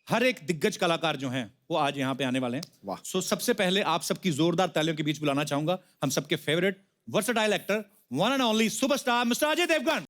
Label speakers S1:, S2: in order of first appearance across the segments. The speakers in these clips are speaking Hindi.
S1: हर एक दिग्गज कलाकार जो हैं वो आज यहाँ पे आने वाले हैं।
S2: वाह।
S1: सो सबसे पहले आप सबकी जोरदार तालियों के बीच बुलाना चाहूंगा हम सबके favourite versatile actor one and only superstar mister Ajay Devgan.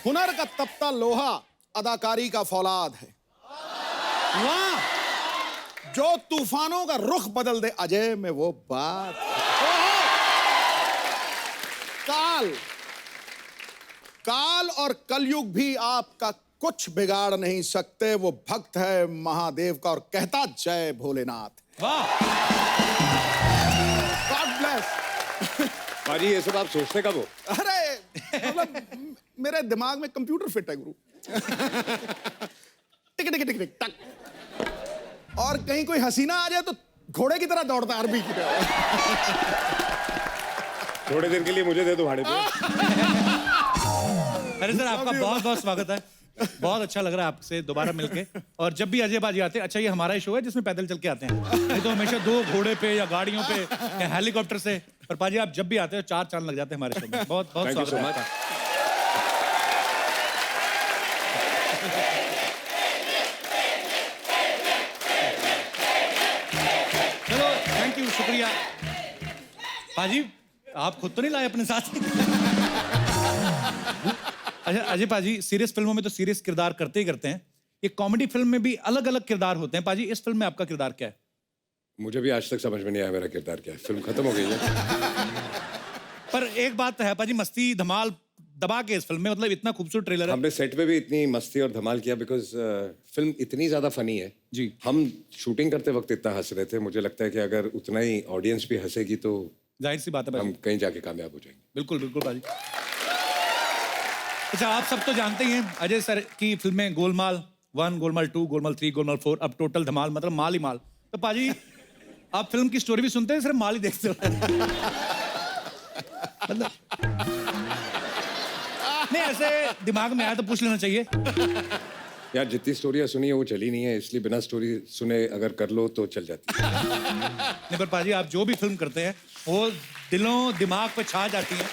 S2: हुनर का तपता लोहा अदाकारी का फौलाद है।
S1: वाह।
S2: जो तूफानों का रुख बदल दे अजय में वो बात है। काल और कलयुग भी आपका कुछ बिगाड़ नहीं सकते। वो भक्त है महादेव का और कहता जय भोलेनाथ।
S1: वाह।
S2: God bless.
S3: बाजी ये सब आप सोचते कब हो?
S2: अरे मतलब मेरे दिमाग में कंप्यूटर फिट है गुरु। टिक टिक टिक टिक टक। और कहीं कोई हसीना आ जाए तो घोड़े की तरह दौड़ता है, अरबी की तरह।
S3: थोड़े दिन के लिए मुझे दे दो भाड़े पे।
S1: अरे सर आपका बहुत बहुत स्वागत है। बहुत अच्छा लग रहा है आपसे दोबारा मिलके। और जब भी अजय बाजी आते हैं, अच्छा ये हमारा ही शो है जिसमें पैदल चल के आते हैं, नहीं तो हमेशा दो घोड़े पे या गाड़ियों पे या हेलीकॉप्टर से। पर पाजी आप जब भी आते हो 4 चांद लग जाते हैं हमारे शो में। बहुत बहुत
S3: Thank you
S1: स्वागत
S3: so
S1: है
S3: much.
S1: आपका। चलो थैंक यू, शुक्रिया। पाजी आप खुद तो नहीं लाए अपने साथ? अच्छा अजय पाजी सीरियस फिल्मों में तो सीरियस किरदार करते ही करते हैं, ये कॉमेडी फिल्म में भी अलग अलग किरदार होते हैं। पाजी इस फिल्म में आपका किरदार क्या है?
S3: मुझे भी आज तक समझ में नहीं आया मेरा किरदार क्या है। फिल्म खत्म हो गई है।
S1: पर एक बात है पाजी, मस्ती धमाल दबा के इस फिल्म में, मतलब इतना खूबसूरत ट्रेलर है।
S3: हमने सेट पे भी इतनी मस्ती और धमाल किया बिकॉज फिल्म इतनी ज्यादा फनी है
S1: जी।
S3: हम शूटिंग करते वक्त इतना हंस रहे थे, मुझे लगता है कि अगर उतना ही ऑडियंस भी हंसेगी तो
S1: जाहिर सी बात है
S3: हम
S1: पाजी।
S3: कहीं जाके कामयाब हो जाएंगे।
S1: बिल्कुल बिल्कुल पाजी। अच्छा आप सब तो जानते ही हैं अजय सर की फिल्में गोलमाल 1, गोलमाल 2, गोलमाल 3, गोलमाल 4, अब टोटल धमाल, मतलब माल ही माल। तो पाजी आप फिल्म की स्टोरी भी सुनते हैं, सिर्फ माल ही देखते हो? मतलब नहीं, ऐसे दिमाग में आया तो पूछ लेना चाहिए।
S3: यार जितनी स्टोरियां सुनी है वो चली नहीं है, इसलिए बिना स्टोरी सुने अगर कर लो तो चल जाती है।
S1: नहीं पर पाजी आप जो भी फिल्म करते हैं वो दिलों दिमाग पे छा जाती है।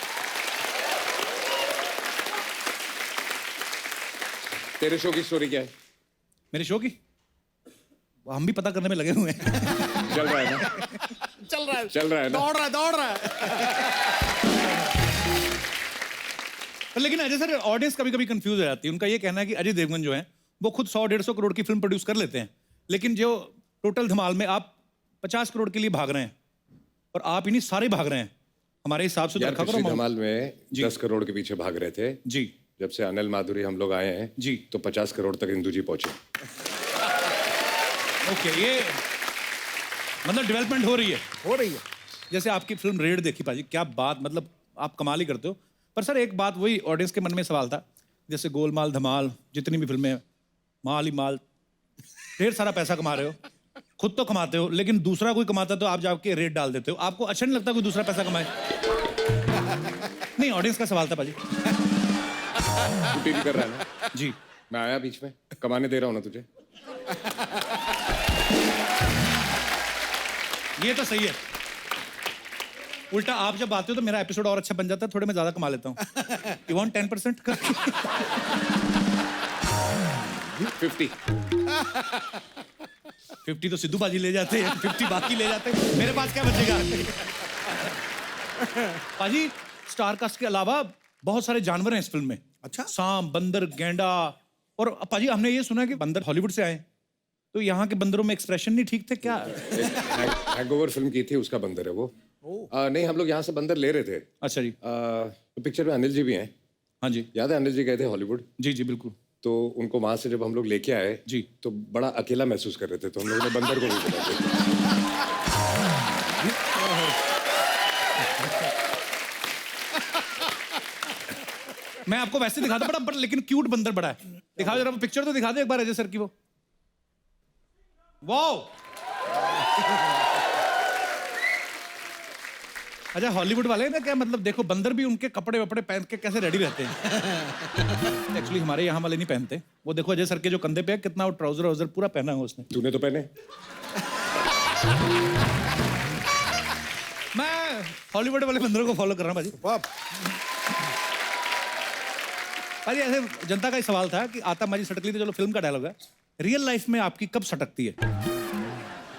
S3: तेरे शो की स्टोरी क्या है?
S1: मेरे शो की हम भी पता करने में लगे हुए हैं।
S3: चल रहा है ना?
S2: चल रहा है,
S3: चल रहा है ना?
S2: दौड़ रहा है।
S1: पर लेकिन अजय सर ऑडियंस कभी कभी कंफ्यूज हो जाती है। उनका ये कहना है कि अजय देवगन जो है वो खुद 100-150 करोड़ की फिल्म प्रोड्यूस कर लेते हैं, लेकिन जो टोटल धमाल में आप 50 करोड़ के लिए भाग रहे हैं और आप इन्हीं सारे भाग रहे हैं। हमारे हिसाब से तो
S3: यार
S1: रखा
S3: पिछली
S1: करो
S3: धमाल में 10 करोड़ के पीछे भाग रहे थे।
S1: जी
S3: जब से अनिल माधुरी हम लोग आए हैं
S1: जी
S3: तो 50 करोड़ तक इंदू जी पहुंचे।
S1: ओके, ये मतलब डेवलपमेंट हो रही है।
S2: है।
S1: जैसे आपकी फिल्म रेड देखी पाजी, क्या बात, मतलब आप कमाल ही करते हो। पर सर एक बात वही ऑडियंस के मन में सवाल था, जैसे गोलमाल धमाल जितनी भी फिल्में हैं, माल ही माल, ढेर सारा पैसा कमा रहे हो, खुद तो कमाते हो, लेकिन दूसरा कोई कमाता तो आप जाके रेट डाल देते हो। आपको अच्छा नहीं लगता कोई दूसरा पैसा कमाए? नहीं, ऑडियंस का सवाल था पाजी।
S3: छुट्टी भी कर रहा है ना?
S1: जी
S3: मैं आया बीच में, कमाने दे रहा हूँ ना तुझे।
S1: ये तो सही है। उल्टा आप जब आते हो तो मेरा एपिसोड और अच्छा बन जाता है, थोड़े मैं ज्यादा कमा लेता हूँ। You want 10%? 50 तो सिद्धू बाजी ले जाते हैं, 50 बाकी ले जाते हैं, मेरे पास क्या बचेगा? पाजी स्टार कास्ट के अलावा बहुत सारे जानवर हैं इस फिल्म में।
S2: अच्छा।
S1: सांप, बंदर, गेंडा। और पाजी हमने ये सुना है कि बंदर हॉलीवुड से आए, तो यहाँ के बंदरों में एक्सप्रेशन नहीं ठीक थे क्या?
S3: हैंगओवर फिल्म की थी, उसका बंदर है वो। नहीं, हम लोग यहाँ से बंदर ले रहे थे।
S1: अच्छा जी।
S3: तो पिक्चर में अनिल जी भी हैं।
S1: हाँ जी
S3: याद है अनिल जी गए थे हॉलीवुड?
S1: जी जी बिल्कुल।
S3: तो उनको वहां से जब हम लोग लेके आए
S1: जी
S3: तो बड़ा अकेला महसूस कर रहे थे, तो हम लोगों ने बंदर को भी बुला दिया।
S1: मैं आपको वैसे दिखाता बड़ा बड़ा, लेकिन क्यूट बंदर बड़ा है। दिखाओ जरा वो पिक्चर तो दिखा दे एक बार अजय सर की वो। वाओ अच्छा हॉलीवुड वाले ना क्या मतलब देखो बंदर भी उनके कपड़े वपड़े पहन के कैसे रेडी रहते हैं। एक्चुअली हमारे यहाँ वाले नहीं पहनते। वो देखो अजय सर के जो कंधे पे है कितना वो ट्राउजर वाउजर पूरा पहना है उसने।
S3: तूने तो पहने।
S1: मैं हॉलीवुड वाले बंदरों को फॉलो कर रहा हूँ भाजी।
S2: वाह।
S1: भाजी ऐसे जनता का ही सवाल था कि आता माजी सटकली तो चलो फिल्म का डायलॉग है, रियल लाइफ में आपकी कब सटकती है?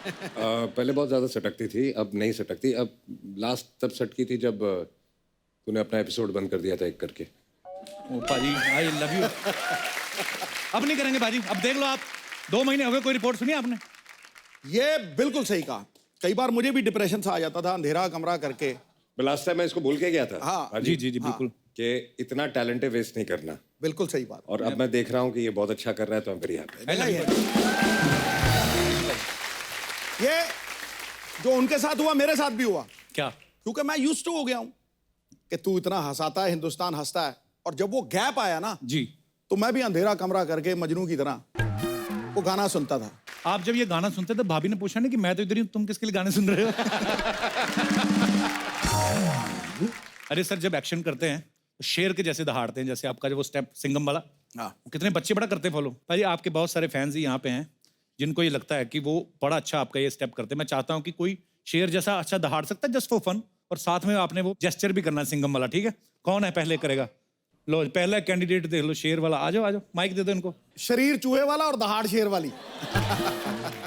S3: पहले बहुत ज्यादा सटकती थी, अब नहीं सटकती। अब लास्ट तब सटकी थी जब तूने अपना एपिसोड बंद कर दिया था एक करके।
S1: ओ पाजी आई लव यू। अब नहीं करेंगे पाजी, अब देख लो आप 2 महीने हो गए कोई रिपोर्ट सुनी आपने?
S2: ये बिल्कुल सही कहा। कई बार मुझे भी डिप्रेशन सा आ जाता था अंधेरा कमरा करके।
S3: लास्ट टाइम मैं इसको भूल के गया था।
S2: हाँ।
S1: जी जी जी बिल्कुल।
S3: कि इतना टैलेंट वेस्ट नहीं करना।
S2: बिल्कुल सही बात।
S3: और अब मैं देख रहा हूँ कि ये बहुत अच्छा कर रहा है, तो आई एम वेरी हैप्पी।
S2: ये जो उनके साथ हुआ मेरे साथ भी हुआ,
S1: क्या?
S2: क्योंकि मैं यूज्ड टू हो गया हूं कि तू इतना हंसाता है, हिंदुस्तान हंसता है। और जब वो गैप आया ना
S1: जी,
S2: तो मैं भी अंधेरा कमरा करके मजनू की तरह वो गाना सुनता था।
S1: आप जब ये गाना सुनते थे भाभी ने पूछा नहीं कि मैं तो इधर ही हूं, तुम किसके लिए गाने सुन रहे हो? अरे सर जब एक्शन करते हैं तो शेर के जैसे दहाड़ते हैं, जैसे आपका जो वो स्टेप सिंघम वाला।
S2: हाँ।
S1: वो कितने बच्चे बड़ा करते हैं फॉलो। भाई आपके बहुत सारे फैंस ही यहाँ पे हैं जिनको ये लगता है कि वो बड़ा अच्छा आपका ये स्टेप करते हैं। मैं चाहता हूँ कि कोई शेर जैसा अच्छा दहाड़ सकता है जस्ट फॉर फन, और साथ में आपने वो जेस्चर भी करना है सिंघम वाला। ठीक है, कौन है पहले करेगा? लो पहला कैंडिडेट देख लो, शेर वाला। आ जाओ माइक दे दो इनको।
S2: शरीर चूहे वाला और दहाड़ शेर वाली।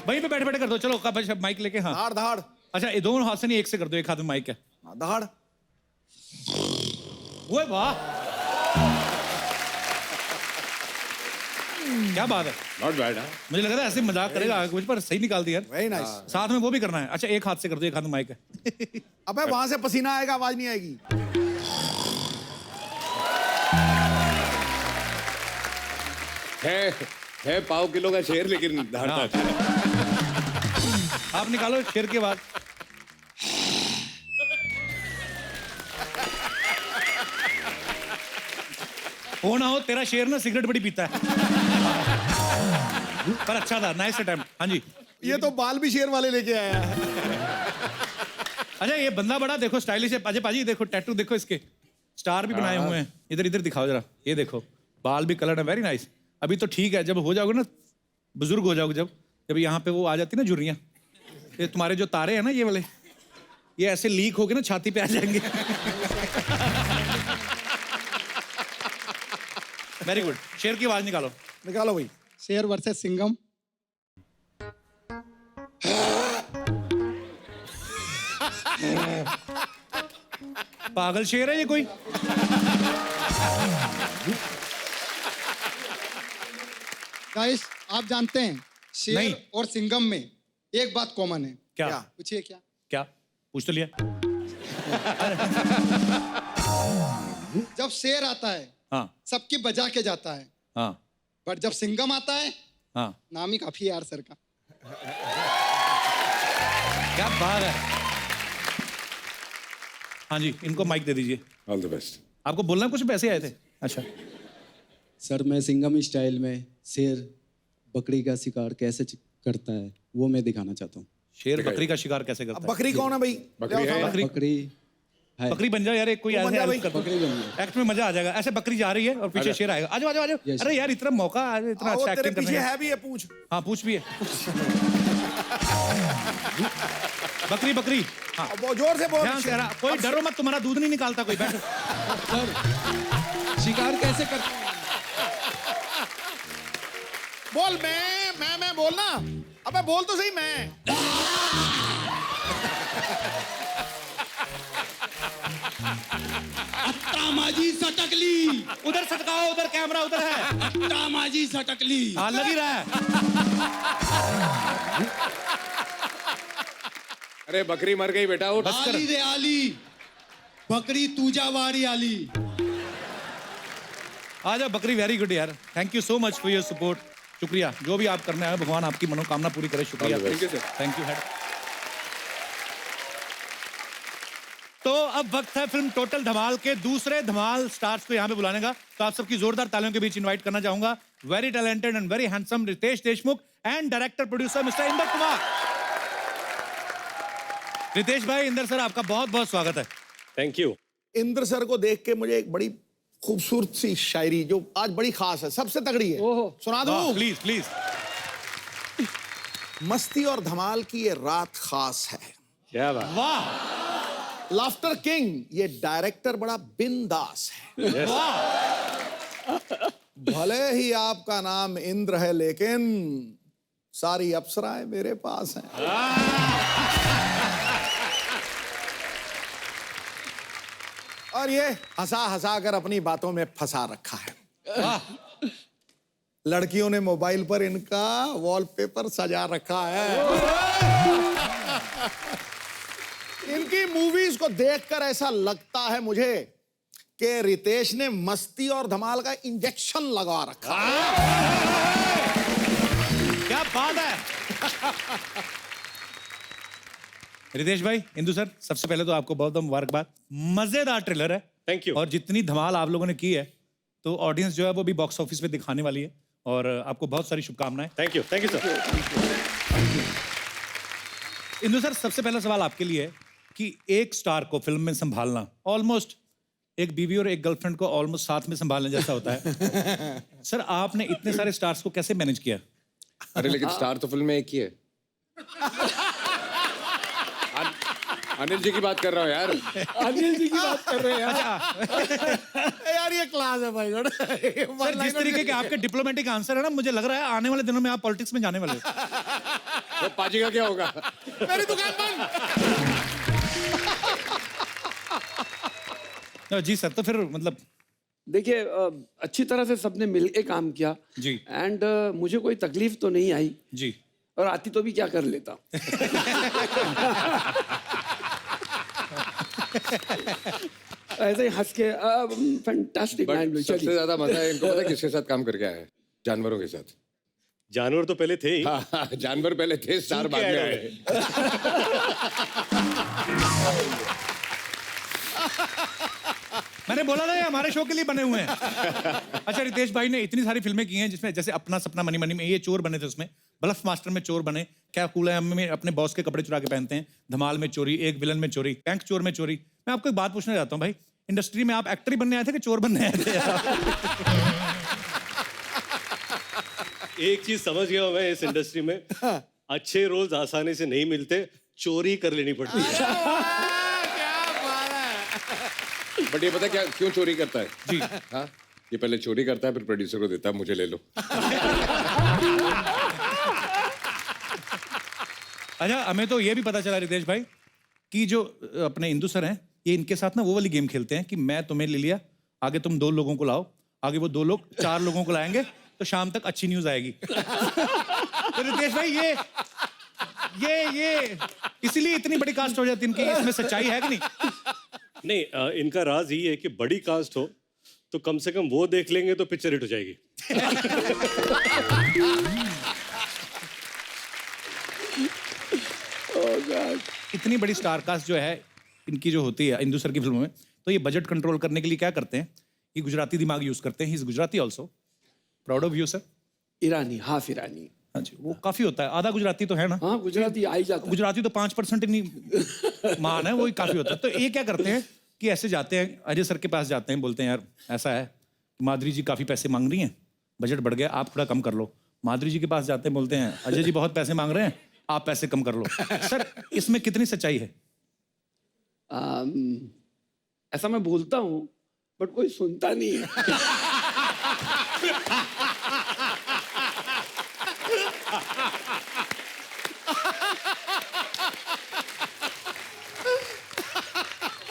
S1: वहीं पे बैठे बैठे कर दो। चलो माइक लेके। हाँ
S2: दहाड़ दहाड़।
S1: अच्छा ये दोनों हाथ से नहीं, एक से कर दो, एक हाथ में माइक है।
S2: दहाड़।
S1: ओए वाह क्या बात है।
S3: Not bad.
S1: मुझे लग रहा है ऐसे मजाक करेगा आगे कुछ, पर सही निकाल दिया यार।
S2: Very nice.
S1: साथ में वो भी करना है। अच्छा एक हाथ से कर दो, एक हाथ में माइक है।
S2: अबे वहां से पसीना आएगा, आवाज नहीं आएगी।
S3: है पाव किलो का शेर, लेकिन दहाड़ता है।
S1: आप निकालो शेर के बाद। हो ना हो तेरा शेर ना सिगरेट बड़ी पीता है। पर अच्छा था, नाइस अटेम्प्ट। हाँ जी।
S2: ये तो बाल भी शेर वाले लेके आया है।
S1: अच्छा ये बंदा बड़ा देखो स्टाइलिश है। अजय पाजी देखो टैटू देखो इसके, स्टार भी बनाए हुए हैं। इधर इधर दिखाओ जरा, ये देखो बाल भी कलर है, वेरी नाइस। अभी तो ठीक है, जब हो जाओगे ना बुजुर्ग हो जाओगे, जब यहाँ पे वो आ जाती ना झुर्रियाँ, ये तुम्हारे जो तारे हैं ना ये वाले, ये ऐसे लीक होके ना छाती पे आ जाएंगे। Very good. शेर की आवाज निकालो।
S2: निकालो भाई।
S4: शेर वर्सेस सिंघम।
S1: पागल शेर है ये कोई?
S4: गाइस आप जानते हैं शेर
S1: नहीं।
S4: और सिंघम में एक बात कॉमन है।
S1: क्या?
S4: पूछिए क्या?
S1: क्या पूछ तो लिया।
S4: जब शेर आता है
S1: हाँ
S4: सबकी बजा के जाता है,
S1: हाँ
S4: बट जब सिंघम आता है
S1: हाँ।
S4: नाम ही काफी है यार सर का।
S1: क्या बात है। हाँ जी इनको माइक दे दीजिए।
S3: All the best.
S1: आपको बोलना कुछ पैसे आए थे? अच्छा
S5: सर मैं सिंघम स्टाइल में शेर बकरी का शिकार कैसे करता है वो मैं दिखाना चाहता हूँ।
S1: शेर बकरी का शिकार कैसे करता
S2: अब
S1: है?
S2: बकरी कौन है भाई?
S3: बकरी है।
S1: बकरी
S5: बकरी है।
S1: बकरी बन जाओ यार, एक कोई
S2: बन
S1: ऐसे
S2: जा
S1: help
S2: भाई।
S1: कर दो।
S5: बकरी बन गई।
S1: एक्ट में मजा आ जाएगा। ऐसे बकरी जा रही है और पीछे शेर आएगा। आजो आजो आजो।
S5: Yes.
S1: अरे यार इतना मौका, इतना
S2: वो
S1: अच्छा
S2: तेरे
S1: एक्टिंग
S2: पीछे
S1: करने का।
S2: है भी है, पूछ।
S1: हाँ पूछ भी है। बकरी बकरी। हाँ
S2: अब वो जोर से बोल।
S1: ध्यान से। कोई डरो मत, तुम्हारा दूध नहीं निकालता कोई। बैठो।
S5: सर शिकार कैसे करता है?
S2: बोल। मैं बोलना। अबे बोल तो सही। मैं
S5: तामाजी सटकली।
S1: उधर सटकाओ, उधर कैमरा उधर है।
S5: तामाजी सटकली।
S1: हाँ लग ही रहा है।
S3: अरे बकरी मर गई बेटा, उठ।
S5: आली रे आली बकरी तुझा वारी आली।
S1: आ जाओ बकरी। वेरी गुड यार, thank you so much for your support. शुक्रिया। जो भी आप करने आए भगवान आपकी मनोकामना पूरी करे। शुक्रिया।
S3: All the best.
S1: Thank you head. तो अब वक्त है फिल्म टोटल धमाल के दूसरे धमाल स्टार्स को यहाँ पे बुलाने का। तो आप सबकी जोरदार तालियों के बीच इनवाइट करना चाहूंगा very talented and very handsome Ritesh Deshmukh and director producer mister Inder Kumar. Ritesh भाई, इंदर सर, आपका बहुत बहुत स्वागत है।
S6: Thank you.
S2: इंद्र सर को देख के मुझे एक बड़ी खूबसूरत सी शायरी जो आज बड़ी खास है, सबसे तगड़ी है, सुना दूं?
S1: Please please.
S2: मस्ती और धमाल की ये रात खास है।
S6: क्या बात।
S1: वाह
S2: लाफ्टर किंग ये डायरेक्टर बड़ा बिंदास है। भले ही आपका नाम इंद्र है लेकिन सारी अप्सराएं मेरे पास हैं। और ये हंसा हंसा कर अपनी बातों में फंसा रखा है। लड़कियों ने मोबाइल पर इनका वॉलपेपर सजा रखा है। इनकी मूवीज को देखकर ऐसा लगता है मुझे कि रितेश ने मस्ती और धमाल का इंजेक्शन लगा रखा है।
S1: क्या बात है। रितेश भाई, इंदु सर, सबसे पहले तो आपको बहुत बहुत मुबारकबाद। मजेदार ट्रेलर है।
S6: Thank you.
S1: और जितनी धमाल आप लोगों ने की है तो ऑडियंस जो है वो भी बॉक्स ऑफिस पे दिखाने वाली है और आपको बहुत सारी शुभकामनाएं।
S6: Thank you sir.
S1: Indu sir, सबसे पहला सवाल आपके लिए है कि एक स्टार को फिल्म में संभालना ऑलमोस्ट एक बीवी और एक गर्लफ्रेंड को ऑलमोस्ट साथ में संभालने जैसा होता है। सर, आपने इतने सारे स्टार्स को कैसे मैनेज किया?
S3: अरे लेकिन स्टार तो फिल्म में एक ही है। अनिल जी की बात कर रहा हूँ यार।
S5: अनिल जी की बात कर रहे हैं यार।
S2: यार ये क्लास है भाई।
S1: सर, जिस तरीके के आपके डिप्लोमेटिक आंसर है ना, मुझे लग रहा है आने वाले दिनों में आप पॉलिटिक्स में जाने वाले हो।
S3: वो पाजी का क्या होगा?
S2: मेरी दुकान बंद।
S1: जी सर, तो फिर मतलब
S7: देखिए अच्छी तरह से सबने मिलके काम किया
S1: जी।
S7: एंड मुझे कोई तकलीफ तो नहीं आई
S1: जी।
S7: और आती तो भी क्या कर लेता। ऐसे ही हंस के फैंटास्टिक
S3: बट सबसे ज्यादा मजा है इनको पता है किसके साथ काम करके आया है? जानवरों के साथ।
S6: जानवर तो पहले थे ही।
S3: हाँ, जानवर पहले थे, स्टार बाद में आए।
S1: मैंने बोला था ये हमारे शो के लिए बने हुए हैं। अच्छा, रितेश भाई ने इतनी सारी फिल्में की हैं जिसमें जैसे अपना सपना मनी मनी में ये चोर बने थे, उसमें ब्लफ मास्टर में चोर बने, क्या कूल है हम में अपने बॉस के कपड़े चुरा के पहनते हैं, धमाल में चोरी, एक विलन में चोरी, बैंक चोर में चोरी। मैं आपको एक बात पूछना चाहता हूँ भाई, इंडस्ट्री में आप एक्टर ही बनने आए थे कि चोर बनने आए थे?
S6: एक चीज समझ गया हूं मैं इस इंडस्ट्री में, अच्छे रोल्स आसानी से नहीं मिलते, चोरी कर लेनी पड़ती है।
S3: बट ये पता क्या क्यों चोरी करता है?
S1: जी।
S3: हाँ, ये पहले चोरी करता है फिर प्रोड्यूसर को देता है, मुझे ले लो।
S1: अच्छा, हमें तो ये भी पता चला रितेश भाई कि जो अपने इंदु सर हैं, ये इनके साथ ना वो वाली गेम खेलते हैं कि मैं तुम्हें ले लिया, आगे तुम 2 लोगों को लाओ, आगे वो 2 लोग 4 लोगों को लाएंगे, तो शाम तक अच्छी न्यूज आएगी। तो रितेश भाई ये इसीलिए इतनी बड़ी कास्ट हो जाती है इनकी, इसमें सच्चाई है कि नहीं?
S6: नहीं, इनका राज यही है कि बड़ी कास्ट हो तो कम से कम वो देख लेंगे तो पिक्चर हिट हो जाएगी।
S1: इतनी बड़ी स्टार कास्ट जो है इनकी जो होती है इंदु सर की फिल्मों में, तो ये बजट कंट्रोल करने के लिए क्या करते हैं? ये गुजराती दिमाग यूज करते हैं। He is Gujarati also. Proud of you sir.
S7: Irani, half Irani.
S1: हाँ जी, वो काफी होता है, आधा गुजराती तो है ना।
S7: हाँ, गुजराती आ ही जाता है।
S1: गुजराती तो 5% ही नहीं मान है, वो ही काफी होता है। तो ये क्या करते हैं कि ऐसे जाते हैं, अजय सर के पास जाते हैं, बोलते हैं यार ऐसा है कि माधुरी जी काफी पैसे मांग रही हैं, बजट बढ़ गया, आप थोड़ा कम कर लो। माधुरी जी के पास जाते हैं, बोलते हैं अजय जी बहुत पैसे मांग रहे हैं, आप पैसे कम कर लो। सर, इसमें कितनी सच्चाई है?
S7: ऐसा मैं बोलता हूँ बट कोई सुनता नहीं है।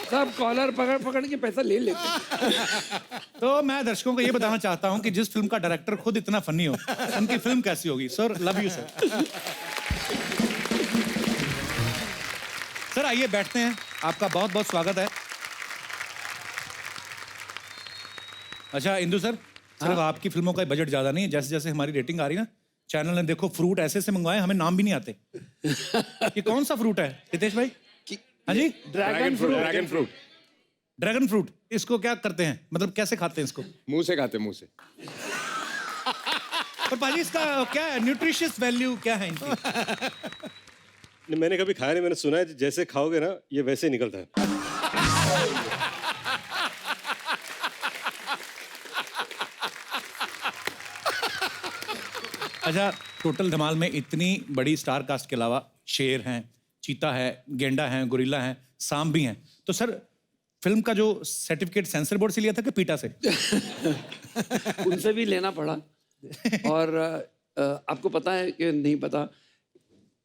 S7: सब कॉलर पकड़ पकड़ के पैसा ले लेते हैं।
S1: तो मैं दर्शकों को ये बताना चाहता हूं कि जिस फिल्म का डायरेक्टर खुद इतना फनी हो, उनकी फिल्म कैसी होगी? Sir, love you sir. Sir आइए बैठते हैं, आपका बहुत बहुत स्वागत है। अच्छा इंदु सर, सिर्फ आपकी फिल्मों का बजट ज्यादा नहीं है, जैसे जैसे हमारी रेटिंग आ रही है ना, चैनल ने देखो फ्रूट ऐसे से मंगवाए, हमें नाम भी नहीं आते। ये कौन सा फ्रूट है रितेश भाई? हाँ जी,
S3: dragon fruit. Dragon fruit.
S1: Dragon fruit, इसको क्या करते हैं, मतलब कैसे खाते हैं इसको?
S3: मुंह से खाते, मुंह से।
S1: पर पाजी इसका क्या है, न्यूट्रिशियस वैल्यू क्या है इनकी?
S6: मैंने कभी खाया नहीं, मैंने सुना है जैसे खाओगे ना ये वैसे ही निकलता है।
S1: अच्छा, टोटल धमाल में इतनी बड़ी स्टार कास्ट के अलावा शेर हैं, चीता है, गेंडा है, गोरिल्ला है, सांप भी हैं, तो सर फिल्म का जो सर्टिफिकेट सेंसर बोर्ड से लिया था कि पीटा से?
S7: उनसे भी लेना पड़ा। और आपको पता है कि नहीं पता,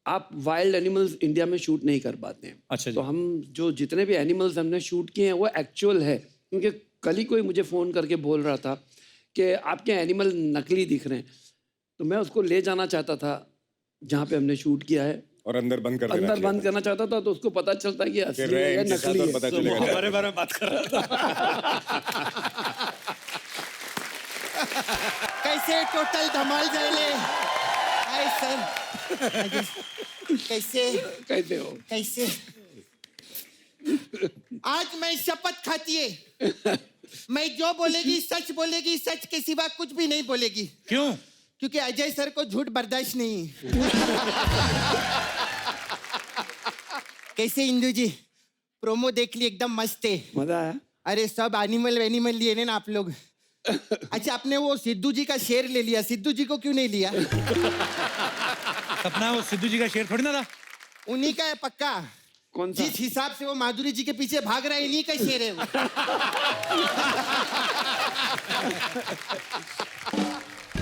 S7: आप वाइल्ड एनिमल्स इंडिया में शूट नहीं कर पाते हैं।
S1: अच्छा जी।
S7: तो हम जो जितने भी एनिमल्स हमने शूट किए हैं वो एक्चुअल है, क्योंकि कल ही कोई मुझे फ़ोन करके बोल रहा था कि आपके एनिमल नकली दिख रहे हैं, तो मैं उसको ले जाना चाहता था जहाँ पे हमने शूट किया है,
S3: और अंदर बंद कर देना
S7: अंदर
S3: चाहिए
S7: बंद करना चाहता था, तो उसको पता चलता कि असली है या नकली है।
S3: पता
S6: तो
S3: चलेगा।
S6: हमारे बारे में बात कर रहा था।
S8: कैसे टोटल धमाल जाएले? हाय सर, कैसे
S7: कहते हो
S8: कैसे? आज मैं शपथ खाती है, मैं जो बोलेगी सच के सिवा कुछ भी नहीं बोलेगी।
S1: क्यों?
S8: क्योंकि अजय सर को झूठ बर्दाश्त नहीं। कैसे इंदू जी, प्रोमो देख ली, एकदम मस्त है।
S7: मजा आया?
S8: अरे सब एनिमल वेनिमल लिए ना आप लोग। अच्छा, आपने वो सिद्धू जी का शेर ले लिया, सिद्धू जी को क्यों नहीं लिया?
S1: सपना वो सिद्धू जी का शेर थोड़ी ना था।
S8: उन्हीं का है पक्का।
S7: कौन सा?
S8: जिस हिसाब से वो माधुरी जी के पीछे भाग रहा है, इन्हीं का शेर है वो।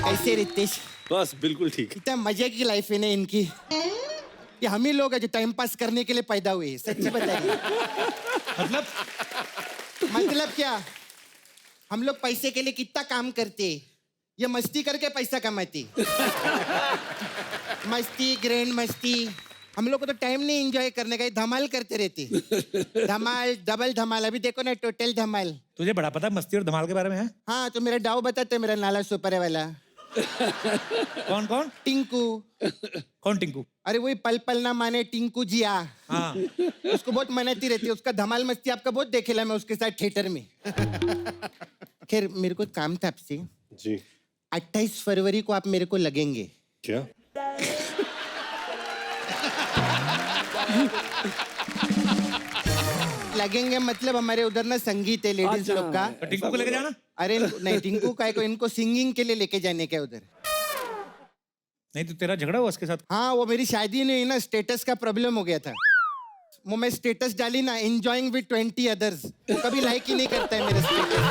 S8: कैसे रितेश?
S6: बस बिल्कुल ठीक।
S8: इतना मजे की लाइफ है ना इनकी, कि हम ही लोग हैं जो टाइम पास करने के लिए पैदा हुए हैं। सच्ची बताइए। मतलब क्या? हम लोग पैसे के लिए कितना काम करते हैं, ये मस्ती करके पैसा कमाते। मस्ती, ग्रैंड मस्ती, हम लोग को तो टाइम नहीं एंजॉय करने का, ये धमाल करते रहते। धमाल, डबल धमाल, अभी देखो ना टोटल धमाल।
S1: तुझे बड़ा पता है मस्ती और धमाल के बारे में है?
S8: हाँ, तो मेरा डाव बताते, मेरा नाला सुपर है वाला।
S1: कौन कौन?
S8: टिंकू।
S1: कौन टिंकू?
S8: अरे वही पल पल ना माने टिंकू जिया।
S1: हाँ।
S8: उसको बहुत मनाती रहती है, उसका धमाल मस्ती आपका बहुत देखेला मैं उसके साथ थिएटर में। खैर, मेरे को काम था आपसे।
S6: जी।
S8: 28 फरवरी को आप मेरे को लगेंगे।
S6: क्या?
S8: लगेंगे मतलब हमारे उधर ना संगीत है लेडीज लोग का।
S1: तो टिंकू को लेके जाना?
S8: अरे नहीं, टिंकू का को इनको सिंगिंग के लिए लेके जाने का उधर।
S1: नहीं तो तेरा झगड़ा हुआ उसके साथ?
S8: हाँ, वो मेरी शादी नहीं हुई ना, स्टेटस का प्रॉब्लम हो गया था। वो मैं स्टेटस डाली ना, एंजॉइंग विद 20 अदर्स, वो कभी लाइक ही नहीं करता है मेरे स्टेटस।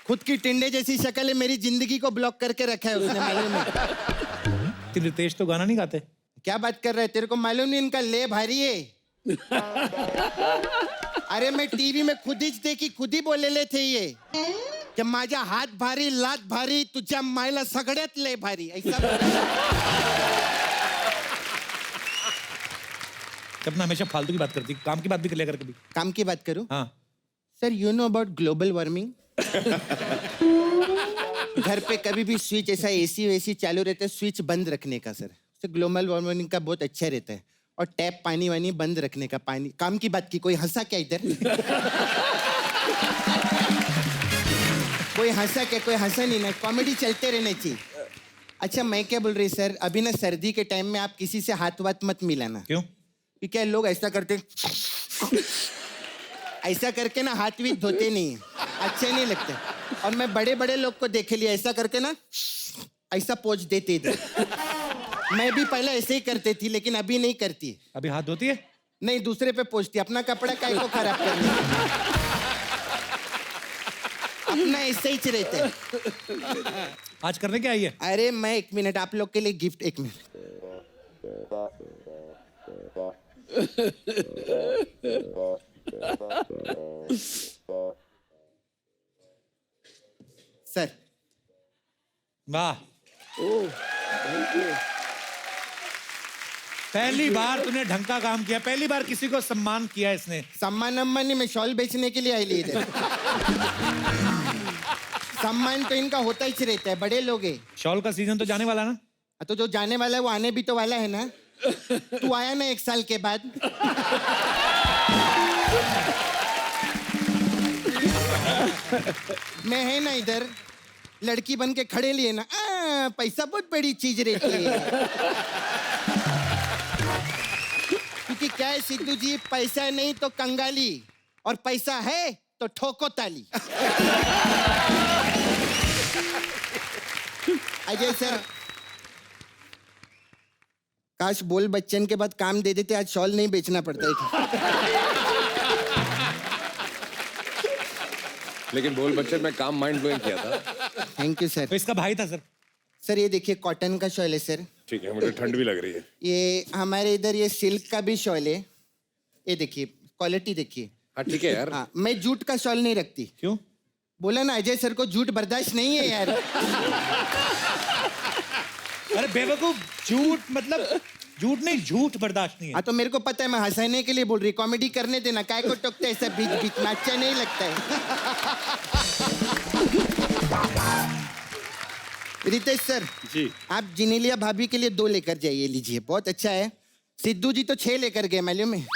S8: खुद की टिंडे जैसी शक्ल है, मेरी जिंदगी को ब्लॉक करके रखा है उसने, मालूम है?
S1: रितेश तो गाना नहीं गाते।
S8: क्या बात कर रहा है, तेरे को मालूम नहीं इनका ले भारी है? अरे मैं टीवी में खुद ही देखी, खुद ही बोलेले थे ये कि माझा हात भारी, लात भारी, तुझ्या मायला सगळ्यात लय भारी, ऐसा।
S1: अपना हमेशा फालतू की बात करती, काम की बात भी कर लिया कर कभी।
S8: काम की बात करूं?
S1: हाँ।
S8: Sir, you know about global warming? घर पे कभी भी स्विच ऐसा एसी वेसी चालू रहता है, स्विच बंद रखने का सर, उससे ग्लोबल वार्मिंग का बहुत अच्छा रहता है। और टैप पानी वानी बंद रखने का। पानी काम की बात की, कोई हंसा क्या इधर? कोई हंसा क्या? कोई हंसा नहीं ना, कॉमेडी चलते रहने चाहिए। अच्छा, मैं क्या बोल रही सर, अभी ना सर्दी के टाइम में आप किसी से हाथ वाथ मत मिलाना।
S1: क्यों?
S8: क्योंकि क्या लोग ऐसा करते, ऐसा करके ना हाथ भी धोते नहीं है, अच्छे नहीं लगते। और मैं बड़े बड़े लोग को देखे लिया, ऐसा करके ना ऐसा पोंछ देते थे। मैं भी पहले ऐसे ही करती थी, लेकिन अभी नहीं करती।
S1: अभी हाथ धोती है?
S8: नहीं, दूसरे पे पोंछती, अपना कपड़ा काय को खराब करना, अपना ऐसे ही रहते हैं।
S1: आज करने क्या आई है?
S8: अरे मैं 1 मिनट आप लोग के लिए गिफ्ट, 1 मिनट। सर,
S1: वाह, पहली बार तूने ढंग का काम किया, पहली बार किसी को सम्मान किया इसने।
S8: सम्मान अम्मान नहीं, मैं शॉल बेचने के लिए आई ली इधर। सम्मान तो इनका होता ही रहता है, बड़े लोग हैं।
S1: शॉल का सीजन तो जाने वाला ना?
S8: तो जो जाने वाला है वो आने भी तो वाला है ना। तू आया ना 1 साल के बाद। मैं है ना इधर, लड़की बन के खड़े लिए ना, पैसा बहुत बड़ी चीज रहती है। क्योंकि क्या है सिद्धू जी, पैसा नहीं तो कंगाली, और पैसा है तो ठोको ताली। अजय सर, काश बोल बच्चन के बाद काम दे देते, आज शॉल नहीं बेचना पड़ता है।
S3: लेकिन बोल बच्चन में काम माइंड ब्लोइंग किया था।
S8: Thank you sir.
S1: तो इसका भाई था सर।
S8: सर ये देखिए कॉटन का शॉल है सर।
S3: ठीक है, मुझे ठंड भी लग रही है।
S8: ये हमारे इधर ये सिल्क का भी शॉल है। ये देखिए क्वालिटी देखिए।
S3: हाँ ठीक है यार।
S8: हाँ, मैं जूट का शॉल नहीं रखती।
S1: क्यों?
S8: बोला ना अजय सर को जूट बर्दाश्त नहीं है यार।
S1: अरे बेवकूफ, झूठ मतलब झूठ नहीं, झूठ बर्दाश्त नहीं है।
S8: हाँ तो मेरे को पता है, मैं हंसाने के लिए बोल रही, कॉमेडी करने देना, काय को टोकता है सब बीच बीच में, अच्छा नहीं लगता है। रितेश सर
S6: जी।
S8: आप जिनेलिया भाभी के लिए 2 लेकर जाइए, लीजिए, बहुत अच्छा है। सिद्धू जी तो 6 लेकर गए मालूम है।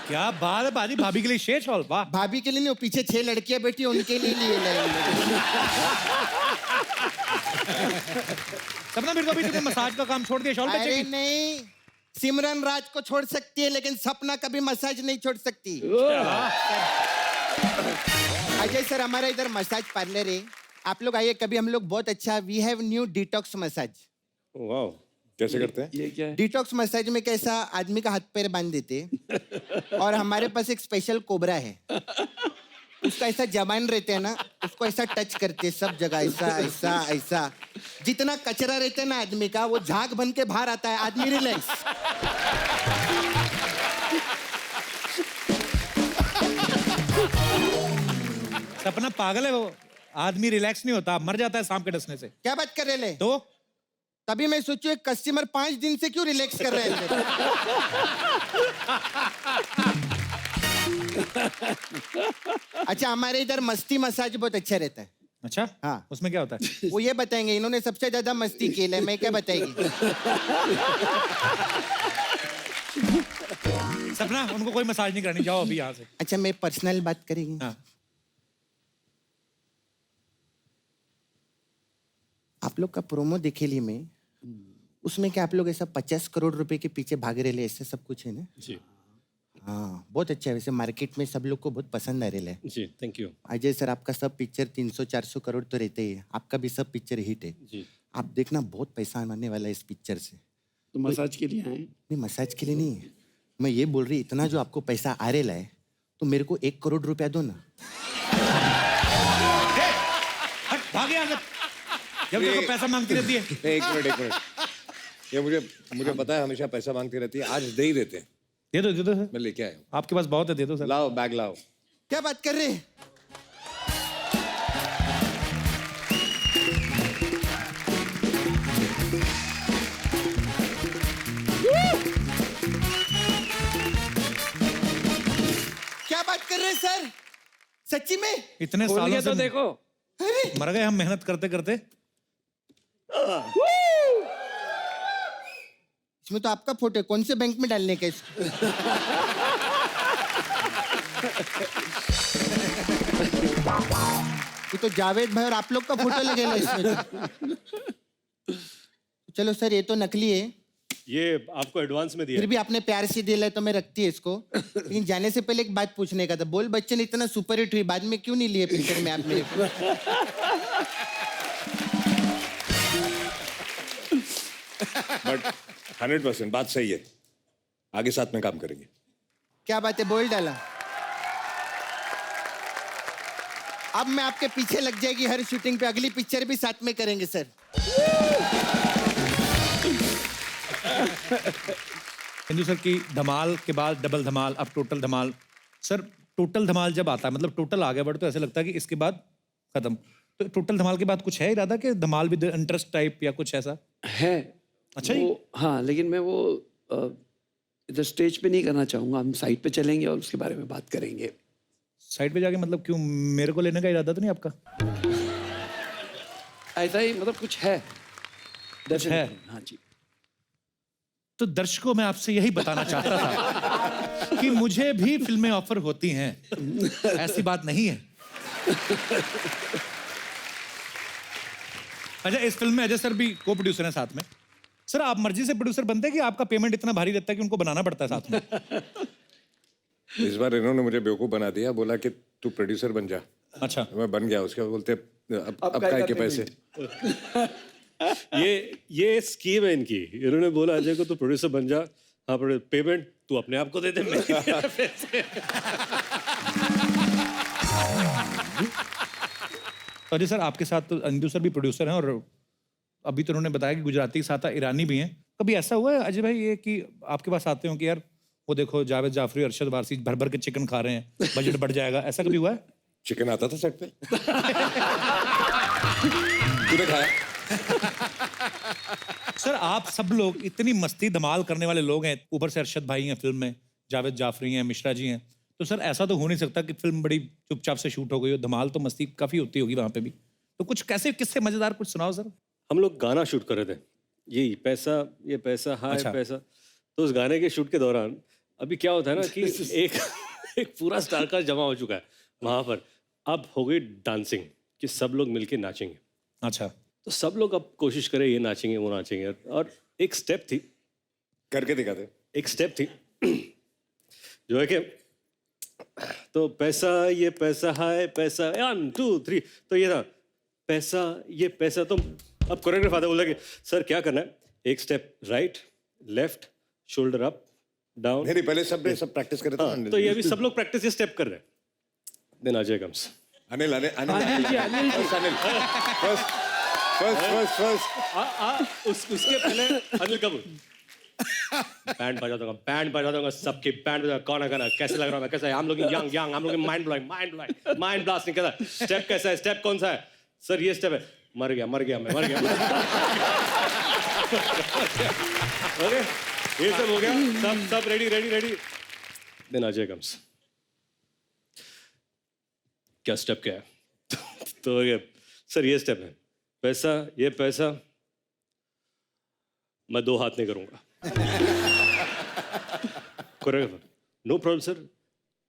S1: क्या बात है बाजी, भाभी के लिए शेष हॉल, वाह।
S8: भाभी के लिए नहीं, वो पीछे 6 लड़कियां बैठी हैं, उनके लिए लिए
S1: सपना मेरे को भी तुमने मसाज का काम छोड़ दिया, शॉल
S8: अरे
S1: बेचेगी?
S8: नहीं, सिमरन राज को छोड़ सकती है लेकिन सपना कभी मसाज नहीं छोड़ सकती। अजय सर हमारा इधर मसाज पार्लर है, आप लोग आइए कभी, हम लोग बहुत अच्छा, we have new detox massage.
S3: वाह, कैसे करते हैं?
S7: ये क्या है?
S8: डिटॉक्स मसाज में कैसा आदमी का हाथ पैर बांध देते और हमारे पास एक स्पेशल कोबरा है, उसका ऐसा जबान रहते हैं ना, उसको ऐसा टच करते सब जगह, ऐसा ऐसा ऐसा, जितना कचरा रहता है ना आदमी का, वो झाग बन के बाहर आता है, आदमी रिलैक्स।
S1: सपना पागल है वो, आदमी रिलैक्स नहीं होता, मर जाता है सांप के डसने से।
S8: क्या बात कर रहे ले?
S1: तो
S8: तभी मैं सोचू एक कस्टमर 5 दिन से क्यों रिलैक्स कर रहे हैं। अच्छा हमारे इधर मस्ती मसाज बहुत अच्छा रहता है।
S1: अच्छा,
S8: हाँ।
S1: उसमें क्या होता है?
S8: वो ये बताएंगे, इन्होंने सबसे ज्यादा मस्ती की है, मैं क्या बताएगी।
S1: सपना उनको कोई मसाज नहीं करनी, जाओ अभी यहाँ से।
S8: अच्छा मैं पर्सनल बात करेंगे।
S1: हाँ।
S8: आप लोग का प्रोमो देखे ली मैं, उसमें क्या आप लोग ऐसा 50 करोड़ रुपए के पीछे भाग रहे, ऐसा सब कुछ है ना?
S6: जी
S8: हाँ बहुत अच्छा है, वैसे मार्केट में सब लोग को बहुत पसंद आ रहे है।
S6: जी, थैंक यू।
S8: अजय सर आपका सब पिक्चर 300-400 करोड़ तो रहते ही है, आपका भी सब पिक्चर हिट है।
S6: जी।
S8: आप देखना बहुत पैसा आने वाला है इस पिक्चर से।
S7: तो मसाज के लिए आए?
S8: नहीं मसाज के लिए नहीं, मैं ये बोल रही, इतना जो आपको पैसा आ रहा है तो मेरे को 1 करोड़ रुपया दो ना।
S1: हट, भाग यहाँ से। जब देखो पैसा मांगती रहती है।
S3: एक मिनट, ये मुझे पता है हमेशा पैसा मांगती रहती है, आज दे ही देते हैं।
S1: दे दो सर,
S3: मैं लेके आया हूँ।
S1: आपके पास बहुत है, दे दो सर।
S3: लाओ बैग लाओ।
S8: क्या बात कर रहे हैं? क्या बात कर रहे हैं सर, सच्ची में?
S1: इतने
S7: खोल
S1: सालों
S7: के
S1: से
S7: तो देखो।
S1: मर गए हम मेहनत करते करते।
S8: इसमें तो आपका फोटो है, कौन से बैंक में डालने का इसको? ये तो जावेद भाई और आप लोग का फोटो लगेगा इसमें तो। चलो सर ये तो नकली है,
S6: ये आपको एडवांस में दिया
S8: फिर भी आपने प्यार से दिया है तो मैं रखती है इसको। लेकिन जाने से पहले एक बात पूछने का था, बोल बच्चन इतना सुपर हिट हुई, बाद में क्यों नहीं लिए पिक्चर में आप मेरे को?
S3: बट 100% बात सही है, आगे साथ में काम करेंगे।
S8: क्या बात है, बोल डाला। अब मैं आपके पीछे लग जाएगी हर शूटिंग पे, अगली पिक्चर भी साथ में करेंगे सर।
S1: हिंदू सर की धमाल के बाद डबल धमाल, अब टोटल धमाल। सर टोटल धमाल जब आता है, मतलब टोटल आ गया वर्ड, तो ऐसा लगता है कि इसके बाद खत्म। तो टोटल धमाल के बाद कुछ है इरादा कि धमाल विद इंटरेस्ट टाइप या कुछ ऐसा?
S7: है।
S1: अच्छा जी।
S7: हाँ, लेकिन मैं वो इधर स्टेज पे नहीं करना चाहूंगा, हम साइड पे चलेंगे और उसके बारे में बात करेंगे।
S1: साइड पे जाके मतलब क्यों, मेरे को लेने का इरादा तो नहीं आपका?
S7: ऐसा ही मतलब कुछ है।
S1: कुछ है?
S7: हाँ जी।
S1: तो दर्शकों मैं आपसे यही बताना चाहता था कि मुझे भी फिल्में ऑफर होती हैं, ऐसी बात नहीं है। अच्छा, इस फिल्म में अजय सर भी को प्रोड्यूसर हैं साथ में। सर आप मर्जी से प्रोड्यूसर बनते हैं कि आपका पेमेंट इतना भारी रहता है कि उनको बनाना पड़ता है साथ में?
S3: इस बार इन्होंने मुझे बेवकूफ बना दिया, बोला कि तू प्रोड्यूसर बन जा।
S1: अच्छा
S3: मैं बन गया उसके बाद बोलते अब काय के पैसे।
S6: ये स्कीम है इनकी। इन्होंने बोला अजय को तू प्रोड्यूसर बन जा, हाँ पेमेंट तू अपने आप को दे दे, मेरे पैसे।
S1: अजय सर आपके साथ तो अंजू सर भी प्रोड्यूसर हैं, और अभी तो उन्होंने बताया कि गुजराती के साथ ईरानी भी हैं। कभी ऐसा हुआ है अजय भाई ये कि आपके पास आते हो कि यार वो देखो जावेद जाफरी, अरशद वारसी भर भर के चिकन खा रहे हैं, बजट बढ़ जाएगा, ऐसा कभी हुआ है?
S3: चिकन आता था सेट पे। तूने खाया?
S1: सर आप सब लोग इतनी मस्ती धमाल करने वाले लोग हैं, ऊपर से अरशद भाई हैं फिल्म में, जावेद जाफरी हैं, मिश्रा जी हैं, तो सर ऐसा तो हो नहीं सकता कि फिल्म बड़ी चुपचाप से शूट हो गई हो, धमाल तो मस्ती काफी होती होगी वहां पे भी। तो कुछ कैसे किससे मजेदार कुछ सुनाओ सर।
S6: हम लोग गाना शूट कर रहे थे, ये पैसा हाय
S1: अच्छा।
S6: पैसा। तो उस गाने के शूट के दौरान अभी क्या होता है ना कि एक पूरा स्टार कास्ट जमा हो चुका है वहां पर। अब हो गई डांसिंग कि सब लोग मिलके नाचेंगे।
S1: अच्छा
S6: तो सब लोग अब कोशिश करें ये नाचेंगे वो नाचेंगे, और एक स्टेप थी,
S3: करके दिखाते।
S6: एक स्टेप थी जो है कि तो पैसा ये पैसा हाय पैसा 1 2 3, तो ये था पैसा ये पैसा। तो अब कोरियोग्राफर आता बोला कि सर क्या करना है, एक step right left shoulder up down.
S3: नहीं पहले सब प्रैक्टिस करे थे।
S6: तो ये अभी सब लोग प्रैक्टिस ये स्टेप कर रहे हैं। Then Ajay comes.
S3: Anil first
S6: उसके पहले अनिल कपूर बैंड बजा दूंगा सबकी बैंड बजा। कौन है गाना कैसे लग रहा है, कैसा है, हम लोग यंग हम लोग माइंड ब्लास्टिंग कैसा स्टेप, कैसा है स्टेप, कौन सा है सर, ये स्टेप है, मर गया मैं मर गया। ओके ये सब हो गया, सब रेडी। Then Ajay comes. क्या स्टेप क्या है? तो ये सर ये स्टेप है, पैसा ये पैसा मैं 2 हाथ नहीं करूंगा। कोरियोग्राफर नो प्रॉब्लम सर,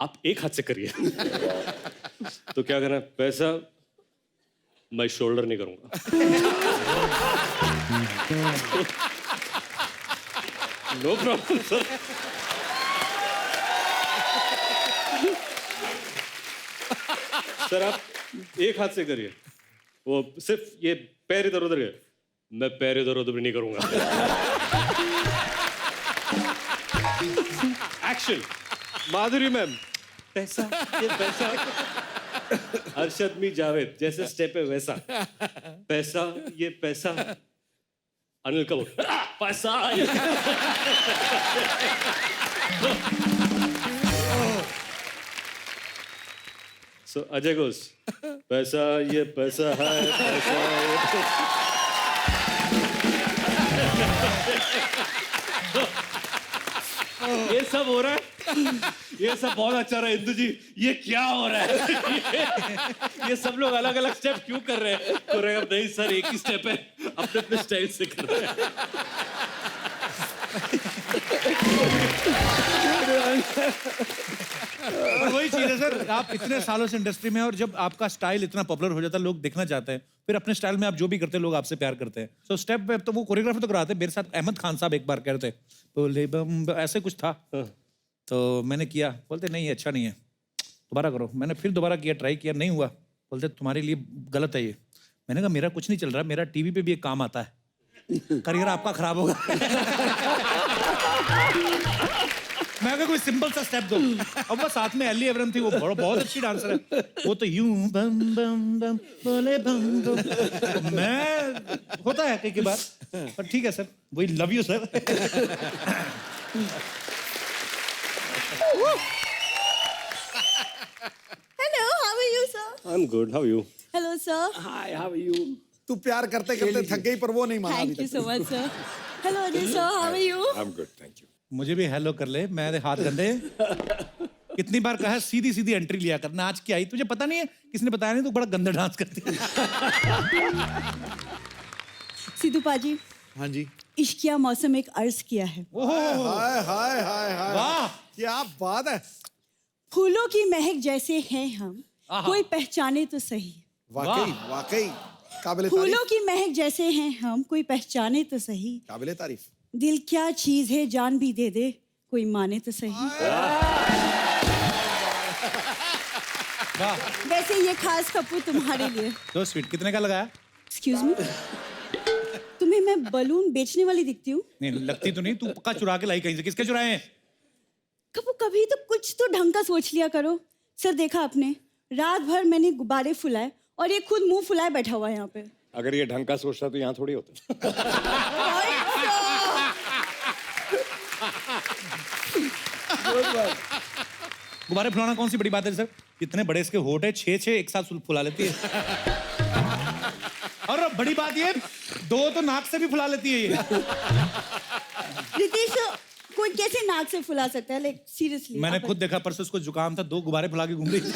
S6: आप 1 हाथ से करिए। तो क्या करना है, पैसा मैं शोल्डर नहीं करूंगा। No problem sir. सर आप 1 हाथ से करिए, वो सिर्फ ये पैर इधर उधर है, मैं पैर इधर उधर भी नहीं करूंगा। एक्शन माधुरी मैम, पैसा ये पैसा, अरशद मी जावेद जैसे स्टेप है वैसा, पैसा ये पैसा, अनिल कपूर पैसा ये। So Ajay goes, पैसा ये पैसा है, पैसा ये ये सब हो रहा है, ये सब बहुत अच्छा रहा है इंदु जी, ये क्या हो रहा है? ये सब लोग अलग अलग स्टेप क्यों कर रहे हैं? कोरियोग्राफर नहीं सर एक ही स्टेप है, अपने अपने स्टाइल से कर रहे हैं।
S1: वही चीज है सर, आप इतने सालों से इंडस्ट्री में, और जब आपका स्टाइल इतना पॉपुलर हो जाता है, लोग देखना चाहते हैं, फिर अपने स्टाइल में आप जो भी करते हैं लोग आपसे प्यार करते हैं। तो स्टेप पे तो वो कोरियोग्राफर तो कराते हैं। मेरे साथ अहमद खान साहब एक बार कह रहे थे बोले बम ऐसे कुछ था, तो मैंने किया, बोलते नहीं अच्छा नहीं है, दोबारा करो। मैंने फिर दोबारा किया, ट्राई किया, नहीं हुआ, बोलते तुम्हारे लिए गलत है ये। मैंने कहा मेरा कुछ नहीं चल रहा, मेरा टीवी पे भी एक काम आता है, करियर आपका खराब होगा। मैं कहा कोई सिंपल सा स्टेप दो। अब वो साथ में एली एवरम थी, वो बहुत अच्छी डांसर है, वो तो यूं बम बम बम बोले बम बम। मैं होता है कई बार, पर ठीक है सर, वही love you sir.
S9: Hello, how are you, sir?
S6: I'm good, how are you?
S9: Hello, sir.
S7: Hi how are you?
S2: तू प्यार करते करते थक गई, पर वो नहीं माना अभी
S9: Thank you
S2: तक।
S9: so much, sir. Hello, Ajay, sir. How are you?
S3: I am good thank you.
S1: मुझे भी हेलो कर ले, मैं हाथ गंदे। कितनी बार कहा सीधी सीधी एंट्री लिया कर, नाच के आई, तुझे पता नहीं है, किसने बताया नहीं, तू बड़ा गंदा डांस करती है।
S9: सिद्धू पाजी,
S2: हाँ जी।
S9: इश्किया मौसम एक अर्ज किया है।
S2: हाय हाय हाय हाय,
S1: वाह
S2: क्या बात है।
S9: फूलों की महक जैसे हैं हम, कोई पहचाने तो सही।
S2: वाकई वाकई काबिले
S9: फूलों
S2: तारीफ,
S9: की महक जैसे हैं हम, कोई पहचाने तो सही।
S2: काबिले तारीफ।
S9: दिल क्या चीज है, जान भी दे दे, कोई माने तो सही।
S1: वाह,
S9: वैसे ये खास कपूर तुम्हारे लिए।
S1: तो स्वीट। कितने का लगाया?
S9: एक्सक्यूज मी, तुम्हें मैं बलून बेचने वाली दिखती हूँ?
S1: नहीं लगती तो नहीं, तू पक्का चुरा के लाई कहीं से। किसके चुराए हैं?
S9: कपूर कभी तो कुछ तो ढंग का सोच लिया करो। सर देखा आपने, रात भर मैंने गुब्बारे फुलाए और ये खुद मुंह फुलाए बैठा हुआ है यहाँ पे।
S3: अगर ये ढंग का सोचता तो यहाँ थोड़ी होता।
S1: गुब्बारे फुलाना कौन सी बड़ी बात है सर? इतने बड़े इसके होठ है, 6 एक साथ फुला लेती है। और बड़ी बात ये, 2 तो नाक से भी फुला लेती है ये।
S9: रितेश, कोई कैसे नाक से फुला सकता है? Like seriously.
S1: मैंने खुद देखा, परसों उसको जुकाम था, 2 गुब्बारे फुला के घूम रही थी।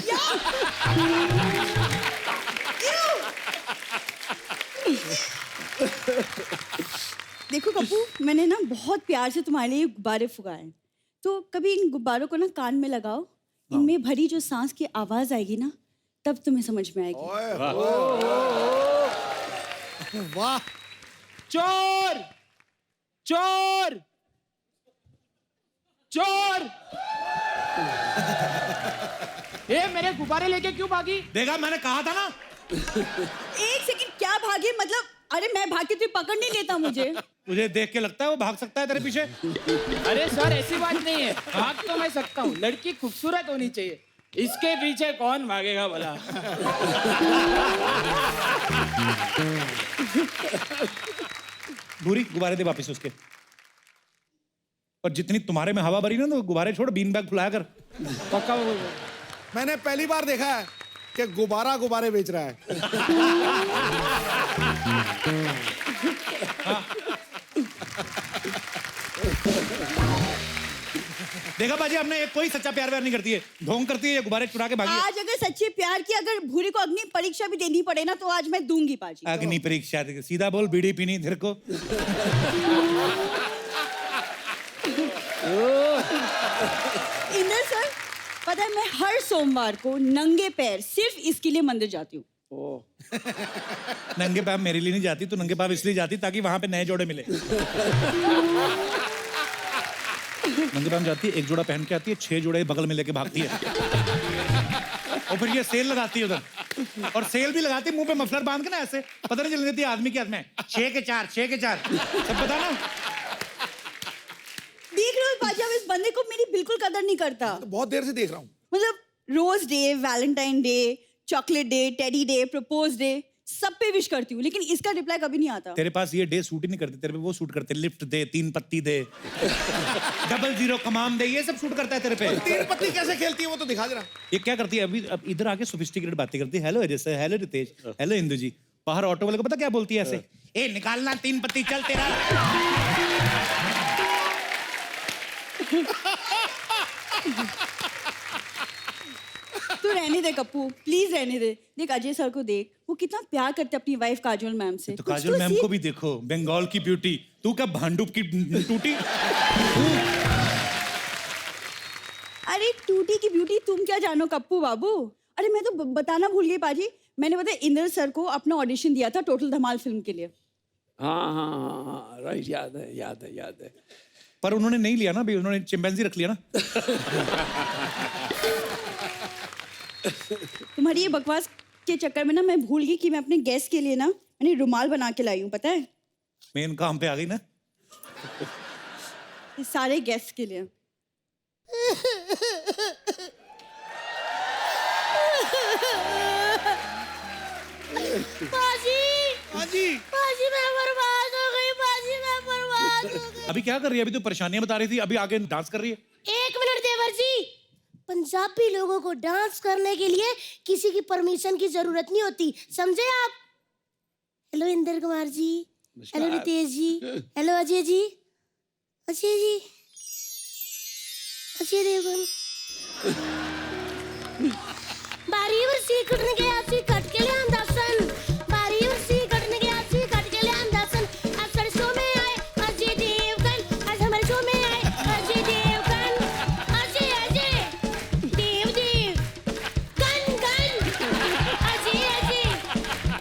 S9: देखो कपूर, मैंने ना बहुत प्यार से तुम्हारे लिए गुब्बारे फुगाए हैं। तो कभी इन गुब्बारों को ना कान में लगाओ, इनमें भरी जो सांस की आवाज आएगी ना, तब तुम्हें समझ में आएगी।
S2: वाह,
S8: चोर चोर चोर! ए, मेरे गुब्बारे लेके क्यों भागी?
S1: देखा, मैंने कहा था ना।
S9: एक सेकंड, क्या भागे? मतलब अरे मैं भाग के तुझे पकड़ नहीं लेता मुझे।
S1: तुझे देख के लगता है वो भाग सकता है तेरे पीछे?
S8: अरे सर, ऐसी बात नहीं है, भाग तो मैं सकता हूँ, लड़की खूबसूरत होनी चाहिए, इसके पीछे कौन भागेगा भला?
S1: भूरी, गुब्बारे दे वापस उसके। और जितनी तुम्हारे में हवा भरी ना, तो गुब्बारे छोड़, बीन बैग फुलाया कर।
S8: पक्का
S2: मैंने पहली बार देखा है कि गुब्बारा गुब्बारे बेच रहा है।
S1: देखा बाजी, हमने एक कोई सच्चा प्यार व्यार नहीं करती है, ढोंग करती है, ये गुब्बारे चुरा के भागी है।
S9: आज अगर सच्चे प्यार की अगर भूरी को अग्नि परीक्षा भी देनी पड़े ना, तो आज मैं दूंगी पाजी।
S1: अग्नि परीक्षा? सीधा बोल, बीड़ी पीनी धीर को।
S9: इंदर सर, पता है मैं हर सोमवार को नंगे पैर सिर्फ इसके लिए मंदिर जाती हूँ।
S1: नंगे पैर मेरे लिए नहीं जाती, तू नंगे पैर इसलिए जाती ताकि वहां पे नए जोड़े मिले। नंगे पैर जाती है, एक जोड़ा पहन के आती है, 6 जोड़े बगल में लेके भागती है। और फिर ये सेल लगाती है उधर, और सेल भी लगाती है मुंह पे मफलर बांध के ना, ऐसे पता नहीं चल देती आदमी के हाथ में 6 के 4 सब पता ना।
S9: देख रहे हो पाजी, अब इस बंदे को मेरी बिल्कुल कदर नहीं करता।
S2: तो बहुत देर से देख रहा हूँ।
S9: मतलब rose day, Valentine day, chocolate day, teddy day, propose day, सब पे विश करती हूँ, लेकिन इसका रिप्लाई कभी नहीं आता।
S1: तेरे पास ये डे सूट ही नहीं करते, तेरे पे वो सूट करते, लिफ्ट दे, 3 पत्ती दे, 00 कमाम दे, ये सब सूट करता है तेरे पे।
S2: 3 पत्ती कैसे खेलती है वो तो दिखा जरा।
S1: ये क्या करती है अभी? अब इधर आके सोफिस्टिकेटेड बातें करती है। Hello Ajay sir, hello Ritesh, hello Indu ji. बाहर ऑटो वाले को पता क्या बोलती है ऐसे? ए निकालना 3 पत्ती, चल तेरा।
S9: तू रहने दे कप्पू, प्लीज रहने दे। देख अजय सर को देख, वो कितना प्यार करते अपनी वाइफ काजोल मैम से।
S1: तो काजोल मैम को भी देखो, बंगाल की ब्यूटी। तू क्या भांडुप की टूटी?
S9: अरे टूटी की ब्यूटी तुम क्या जानो कप्पू बाबू। अरे मैं तो बताना भूल गई पाजी, मैंने पता इंद्र सर को अपना ऑडिशन दिया था टोटल धमाल फिल्म के लिए।
S7: हाँ, राइट, याद है।
S1: पर उन्होंने नहीं लिया ना, अभी उन्होंने चिंपैंजी रख लिया ना।
S9: तुम्हारी ये बकवास के चक्कर में ना मैं भूल गई कि मैं अपने गेस्ट के लिए ना मैंने रुमाल बना के लाई हूँ, पता है?
S1: मेन काम पे आ गई ना।
S9: ये सारे गेस्ट के लिए।
S2: बाजी
S9: मैं बर्बाद हो गई, बाजी मैं बर्बाद हो गई।
S1: अभी क्या कर रही है? अभी तो परेशानियां बता रही थी, अभी आगे डांस कर रही है।
S10: 1 मिनट देवर जी, पंजाबी लोगों को डांस करने के लिए किसी की परमिशन की जरूरत नहीं होती, समझे आप? हेलो इंद्र कुमार जी, हेलो रितेश जी, हेलो अजय जी, अजय देवगन। बारी वर्षी कटने के आसी कट के ले अंदासन, बारी वर्षी कटने के आसी कट के ले अंदासन। आज सारे शो में आए अजय देवगन, आज हमारे शो में आए अजय देवगन। अजय देव गन अजय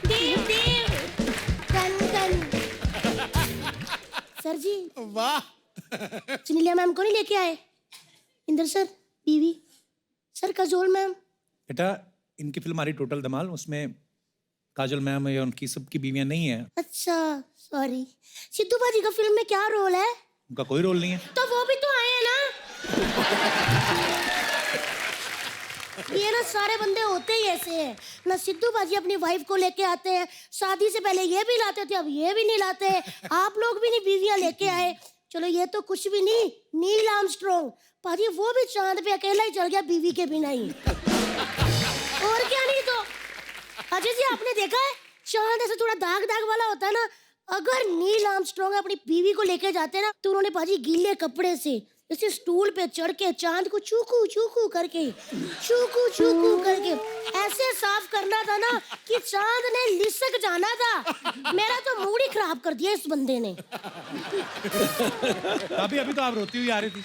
S10: देव गन। सर जी,
S2: वाह।
S10: सुनीलिया मैम को नहीं लेके आए? इंद्र सर, बीवी सर, काजोल मैम।
S1: बेटा इनकी फिल्म आ रही टोटल धमाल, उसमें काजल मैम या उनकी सबकी बीवियां नहीं है।
S10: अच्छा सॉरी। सिद्धू बाजी का फिल्म में क्या रोल है?
S1: उनका कोई रोल नहीं है।
S10: तो वो भी तो आए हैं ना। ये ना सारे बंदे होते ही ऐसे हैं ना। सिद्धू बाजी अपनी वाइफ को लेके आते हैं, शादी से पहले ये भी लाते थे, अब ये भी नहीं लाते। आप लोग भी नहीं बीवियां लेके आए। चलो ये तो कुछ भी नहीं, नील आर्मस्ट्रॉन्ग पाजी वो भी चांद पे अकेला ही चल गया बीवी के बिना ही। और क्या नहीं तो अजय जी आपने देखा है चांद ऐसे थोड़ा दाग दाग वाला होता है ना। अगर नील आर्मस्ट्रॉन्ग अपनी बीवी को लेके जाते ना तो उन्होंने पाजी गीले कपड़े से जैसे स्टूल पे चढ़ के चांद को चूकू चूकू करके ऐसे साफ करना था ना कि चांद ने लिसक जाना था। मेरा तो मूड ही खराब कर दिया इस बंदे ने।
S1: अभी तो आप रोती हुई आ रही थी।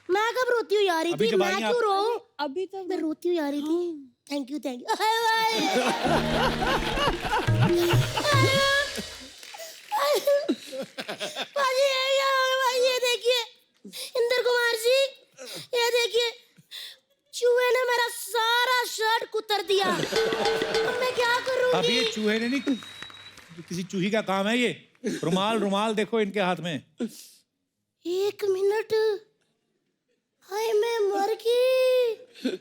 S10: मैं कब रोती हुई आ रही
S1: अभी
S10: थी?
S1: जब
S10: मैं
S1: आई
S10: क्यों
S1: आप-
S10: रोऊं?
S9: अभी तो
S10: मैं रोती हुई आ रही थी। थैंक यू भाजी ये देखिए इंदर कुमार जी, ये देखिए चूहे ने मेरा सारा शर्ट कुतर दिया। अब मैं क्या करूंगी?
S1: अभी ये चूहे ने नहीं, किसी चूही का काम है ये। रुमाल देखो इनके हाथ में।
S10: एक मिनट, हाय मैं मर गई।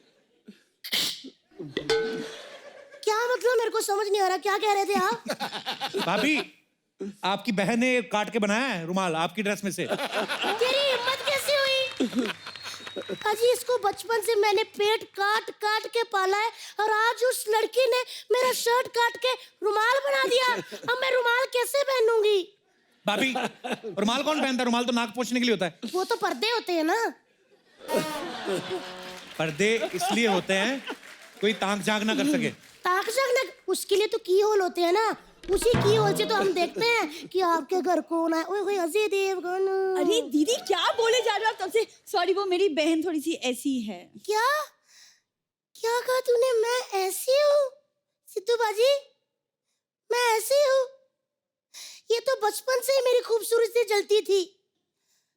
S10: क्या मतलब मेरे को समझ नहीं आ रहा, क्या कह रहे थे आप?
S1: भाभी आपकी बहन ने काट के बनाया है रुमाल आपकी ड्रेस में से।
S10: तेरी हिम्मत कैसे हुई? अजी इसको बचपन से मैंने पेट काट काट के पाला है और आज उस लड़की ने मेरा शर्ट काट के रुमाल बना दिया। अब मैं रुमाल कैसे पहनूंगी?
S1: भाभी रुमाल कौन पहनता है? रुमाल तो नाक पोंछने के लिए होता है।
S10: वो तो पर्दे होते हैं ना।
S1: पर्दे इसलिए होते हैं कोई ताक झांक ना कर सके।
S10: ताक झांक उसके लिए तो की होल होते हैं ना। उसी की होल से तो हम देखते हैं कि आपके घर कौन है। ओए होए अजय देवगन।
S9: अरे दीदी क्या बोले जा रहे हो आप तब से? सॉरी वो मेरी बहन थोड़ी सी ऐसी है।
S10: क्या क्या कहा तूने? मैं ऐसी हूँ सिद्धू बाजी? मैं ऐसी हूँ? ये तो बचपन से ही मेरी खूबसूरती जलती थी।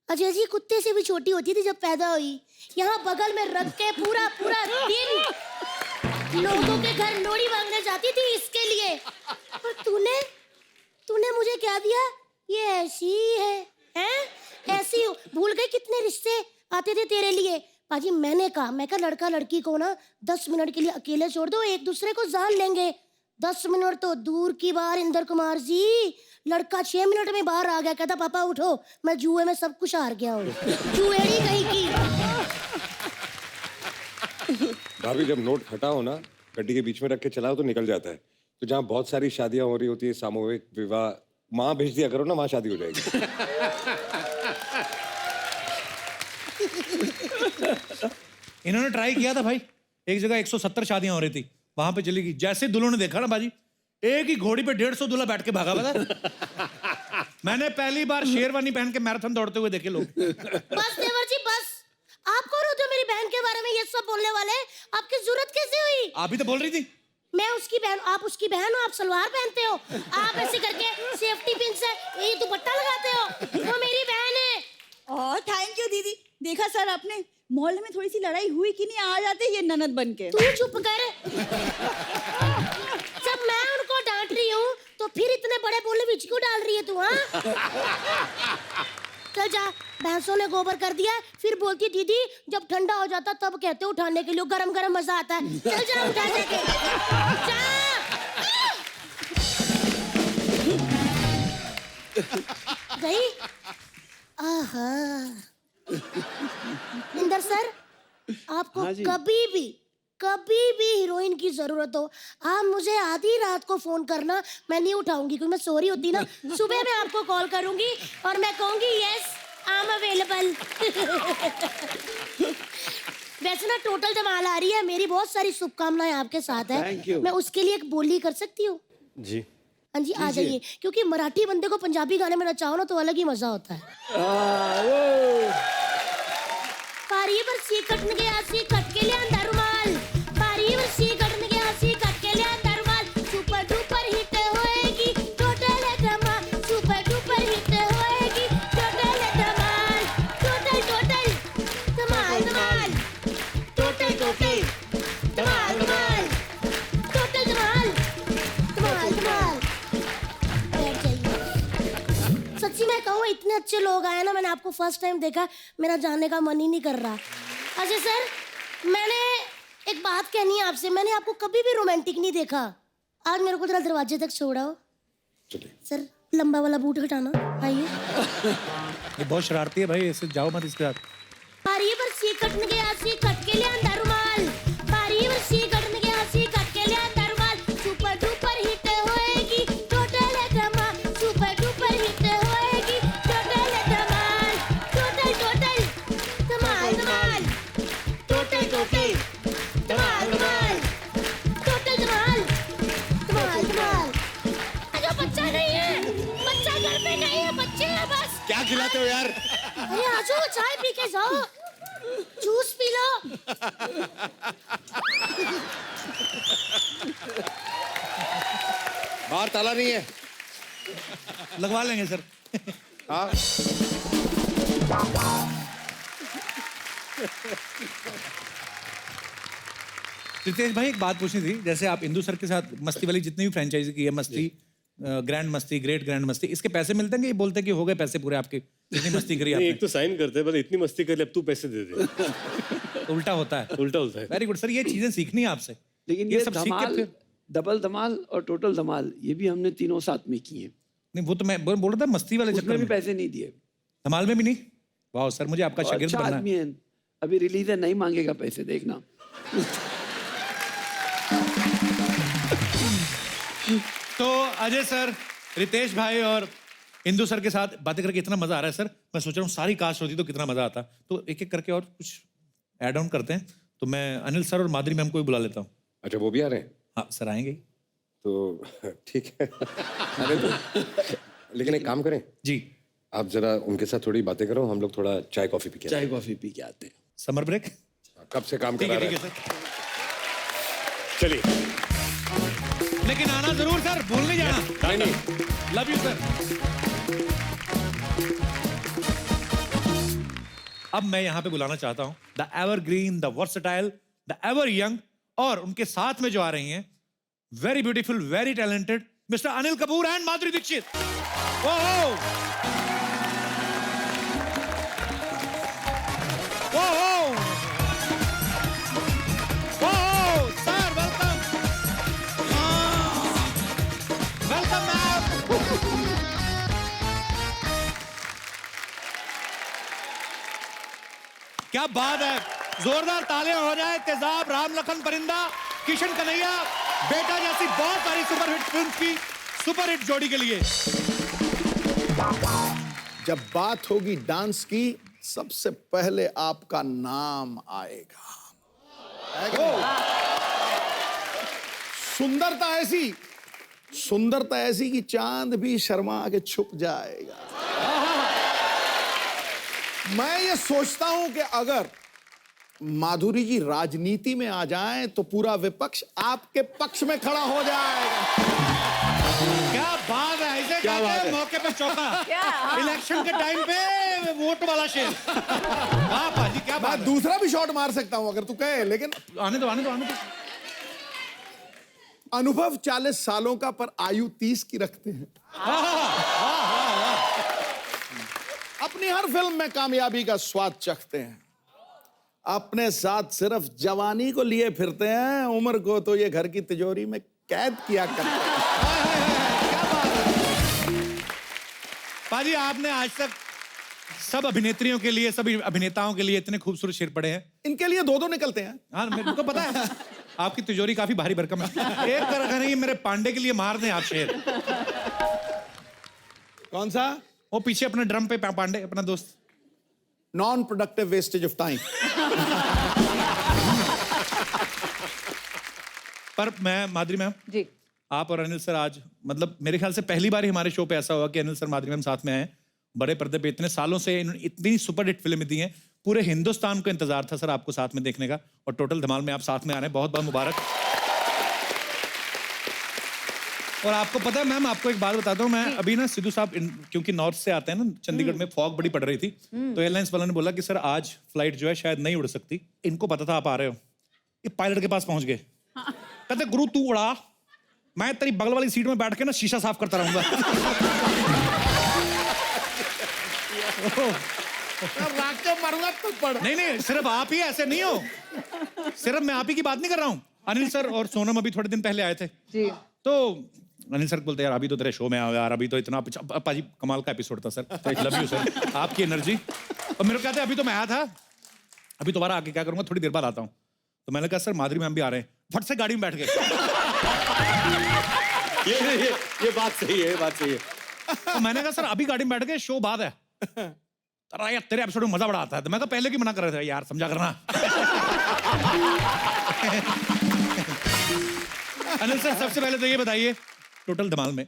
S10: अजय जी कुत्ते से भी छोटी होती थी जब पैदा हुई। यहाँ बगल में रख के पूरा पूरा दिन लोगों के घर लोड़ी मांगने जाती थी इसके लिए। और तूने मुझे क्या दिया? ये ऐसी ही है, हैं? ऐसी हो भूल गई कितने रिश्ते आते थे तेरे लिए। पाजी मैंने कहा लड़का लड़की को ना 10 मिनट के लिए अकेले छोड़ दो, एक दूसरे को जान लेंगे। 10 मिनट तो दूर की बात इंदर कुमार जी, लड़का 6 मिनट में बाहर आ गया। कहता पापा उठो मैं जुए में सब कुछ हार गया हूँ। जुएड़ी कहीं की।
S3: भाभी जब नोट फटा हो ना गड्डी के बीच में रख के चलाओ तो निकल जाता है। तो जहाँ बहुत सारी शादियां हो रही होती है, सामूहिक विवाह, माँ भेज दिया करो ना, वहाँ शादी हो जाएगी।
S1: इन्होंने ट्राई किया था भाई, एक जगह 170 शादियां हो रही थी, वहां पे चली गई। जैसे दुल्हों ने देखा ना बाजी, एक ही घोड़ी पे 150 दूल्हा बैठ के भागा हुआ था। मैंने पहली बार शेरवानी पहन के मैराथन दौड़ते हुए देखे लोग।
S10: बस देवर जी बस, आप कौन होते हो मेरी बहन के बारे में ये सब बोलने वाले? आपकी जरूरत कैसे हुई?
S1: आप भी तो बोल रही थी।
S10: मैं उसकी बहन, आप उसकी बहन हो, आप सलवार पहनते हो, आप ऐसे करके सेफ्टी पिन से ये दुपट्टा लगाते हो। वो मेरी बहन है।
S9: और थैंक यू दीदी। देखा सर आपने, मोहल्ले में थोड़ी सी लड़ाई हुई कि नहीं, आ जाते ये ननद बन के।
S10: तू चुप कर। जब मैं उनको डांट रही हूँ तो फिर इतने बड़े बोले बीच क्यों डाल रही है तू? हाँ चल जा, भैंसों ने गोबर कर दिया। फिर बोलती दीदी जब ठंडा हो जाता तब कहते हो उठाने के लिए, गरम गरम मजा आता है। चल जा उठा देके जा। गई। आहा इंदर सर, आपको
S6: हाँ जी।
S10: कभी भी हीरोइन की जरूरत हो आप मुझे आधी रात को फोन करना, मैं नहीं उठाऊंगी क्योंकि मैं सो रही होती ना। सुबह मैं आपको कॉल करूंगी और मैं कहूंगी यस आई एम अवेलेबल। वैसे ना टोटल धमाल आ रही है, मेरी बहुत सारी शुभकामनाएं आपके साथ है।
S6: Thank you.
S10: मैं उसके लिए एक बोली कर सकती हूँ?
S6: जी
S10: हाँ जी आ जाइए, क्योंकि मराठी बंदे को पंजाबी गाने में नचाओ ना तो अलग ही मजा होता है। पारी बरसी कटन गया सी कट के लियांदा रुमाल, पारी बरसी कटन गया सी कट के लियांदा रुमाल। सुपर डुपर हिट होएगी टोटल धमाल, सुपर डुपर हिट होएगी टोटल धमाल, टोटल धमाल धमाल, टोटल धमाल धमाल। बच्चे लोग आए ना, मैंने आपको फर्स्ट टाइम देखा, मेरा जाने का मन ही नहीं कर रहा। अजय सर, मैंने एक बात कहनी है आपसे, मैंने आपको कभी भी रोमांटिक नहीं देखा। आज मेरे को जरा दरवाजे तक छोड़ाओ।
S3: चलिए।
S10: सर, लंबा वाला बूट हटाना, आइए।
S1: ये बहुत शरारती है भाई, ऐसे जाओ मत इसके साथ।
S10: बारी पर सी कटने गया, सी कट के ले अंदर रुमाल। बारी पर सी कटने गया, सी कट के ले अंदर रुमाल। सुपर डुपर हिट होएगी टोटल धमाल, सुपर डुपर हिट होएगी टोटल धमाल, टोटल टोटल धमाल धमाल, टोटल टोटल धमाल धमाल, टोटल धमाल धमाल धमाल। अरे बच्चा नहीं है, बच्चा घर पे नहीं है, बच्चे हैं बस।
S3: क्या खिलाते हो यार?
S10: अरे आ जाओ, चाय पी के जाओ, जूस पी लो।
S3: बाहर ताला नहीं है।
S1: लगवा लेंगे सर।
S3: हाँ।
S1: रितेश भाई, एक बात पूछनी थी, जैसे आप इंदू सर के साथ मस्ती वाली जितनी भी फ्रेंचाइजी की है, मस्ती, ग्रैंड मस्ती, ग्रेट ग्रैंड मस्ती, इसके पैसे मिलते हैं कि ये बोलते हैं कि हो गए पैसे पूरे आपके, जितनी मस्ती करी
S6: नहीं,
S1: आपने?
S6: एक तो साइन करते हैं, बस इतनी मस्ती कर ले, अब तू पैसे दे दे।
S1: तो उल्टा होता है।
S6: उल्टा होता है।
S1: वेरी गुड सर, ये चीजें सीखनी है आपसे।
S7: लेकिन ये
S1: सब सीख के
S7: धमाल,
S1: फिर
S7: डबल धमाल और टोटल धमाल, ये भी हमने तीनों साथ में किए।
S1: नहीं, वो तो मैं बोल रहा था मस्ती वाले
S7: उसमें
S1: चक्कर
S7: भी
S1: में।
S7: पैसे नहीं दिए।
S1: धमाल में भी नहीं? वाह सर, मुझे आपका
S7: और
S1: शागिर्द
S7: अच्छा
S1: बनना है।
S7: आदमी है, अभी रिलीज है, नहीं मांगेगा पैसे, देखना।
S1: तो अजय सर, रितेश भाई और इंदू सर के साथ बातें करके इतना मजा आ रहा है सर, मैं सोच रहा हूँ सारी कास्ट होती तो कितना मजा आता। तो एक एक करके और कुछ ऐड ऑन करते हैं। तो मैं अनिल सर और माधुरी मैम को भी बुला लेता हूँ।
S3: अच्छा, वो भी आ रहे हैं?
S1: हाँ सर, आएंगे ही।
S3: तो ठीक है। अरे तो, लेकिन एक काम करें
S1: जी,
S3: आप जरा उनके साथ थोड़ी बातें करो, हम लोग थोड़ा चाय कॉफी पी के
S7: चाय कॉफी पी के आते हैं।
S1: Summer break.
S3: कब से काम
S1: ठीक
S3: करा
S1: है,
S3: रहे
S1: ठीक है
S3: हैं।
S1: सर।
S3: चलिए।
S1: लेकिन आना जरूर सर, भूल नहीं जाना।
S3: नहीं नहीं,
S1: लव यू सर। अब मैं यहाँ पे बुलाना चाहता हूँ the evergreen, the versatile, the ever young, और उनके साथ में जो आ रही हैं very beautiful, very talented mister Anil Kapoor and Madhuri Dixit. ओहो, ओहो, ओहो, सर वेलकम, वेलकम मैम। क्या बात है, जोरदार तालियां हो जाए। तेजाब, राम लखन परिंदा, किशन कन्हैया, बेटा जैसी बहुत सारी सुपरहिट फिल्म की सुपरहिट जोड़ी के लिए।
S2: जब बात होगी डांस की, सबसे पहले आपका नाम आएगा। सुंदरता ऐसी कि चांद भी शर्मा के छुप जाएगा। मैं ये सोचता हूं कि अगर माधुरी जी राजनीति में आ जाएं तो पूरा विपक्ष आपके पक्ष में खड़ा हो जाएगा।
S1: क्या बात है, ऐसे
S3: क्या बात है?
S1: मौके पे चौका, इलेक्शन के टाइम पे वोट वाला शेर। वाह पाजी, क्या बात
S2: मैं
S1: है।
S2: दूसरा भी शॉट मार सकता हूं अगर तू कहे, लेकिन
S1: आने दो, आने दो, आने दो।
S2: अनुभव 40 सालों का, पर आयु 30 की रखते हैं। अपनी हर फिल्म में कामयाबी का स्वाद चखते हैं, अपने साथ सिर्फ जवानी को लिए फिरते हैं, उम्र को तो ये घर की तिजोरी में कैद किया करते हैं।
S1: क्या बात है पाजी, आपने आज तक सब अभिनेत्रियों के लिए, सभी अभिनेताओं के लिए इतने खूबसूरत शेर पढ़े हैं।
S2: इनके लिए दो निकलते हैं।
S1: हाँ, मेरे को पता है आपकी तिजोरी काफी भारी भरकम है। एक तरह नहीं, मेरे पांडे के लिए मार दें आप शेर।
S2: कौन सा?
S1: वो पीछे अपने ड्रम पे पांडे, अपना दोस्त।
S2: Non productive wastage of time.
S1: पर मैं, माधुरी मैम जी, आप और अनिल सर आज, मतलब मेरे ख्याल से पहली बार ही हमारे शो पे ऐसा हुआ कि अनिल सर, माधुरी मैम साथ में आए बड़े पर्दे पे। इतने सालों से इन्होंने इतनी सुपरहिट फिल्में दी हैं, पूरे हिंदुस्तान को इंतजार था सर आपको साथ में देखने का, और टोटल धमाल में आप साथ में आ रहे हैं, बहुत बहुत मुबारक। और आपको पता है मैम, आपको एक बात बताता हूँ मैं, अभी ना सिद्धू साहब क्योंकि नॉर्थ से आते हैं ना, चंडीगढ़ में फॉग बड़ी पड़ रही थी, तो एयरलाइंस वालों ने बोला कि सर आज फ्लाइट जो है शायद नहीं उड़ सकती। इनको पता था आप आ रहे हो, ये पायलट के पास पहुंच गए। कहते गुरु तू उड़ा, मैं तेरी बगल वाली सीट में बैठ के ना शीशा साफ करता रहूंगा।
S2: राख के मारूंगा थप्पड़।
S1: नहीं नहीं, सिर्फ आप ही ऐसे नहीं हो, सिर्फ मैं आप ही की बात नहीं कर रहा हूँ। अनिल सर और सोनम अभी थोड़े दिन पहले आए थे
S11: जी।
S1: तो अनिल सर बोलते यार अभी तो तेरे शो में आ यार, अभी तो इतना पाजी कमाल का एपिसोड था सर, लव यू सर, आपकी एनर्जी। और मेरे को कहते अभी तो मैं आया था, अभी दोबारा आके क्या करूंगा, थोड़ी देर बाद आता हूँ। तो मैंने कहा सर माधुरी मैम भी आ रहे हैं, फट से गाड़ी में बैठ गए।
S6: ये बात सही है, ये बात सही है।
S1: तो मैंने कहा सर अभी गाड़ी में बैठ गए, शो बाद है। अरे यार तेरे एपिसोड में मजा बड़ा आता है। तो मैं कहा पहले की मना कर रहे थे यार, समझा करना। अनिल सर सबसे पहले तो ये बताइए, टोटल धमाल में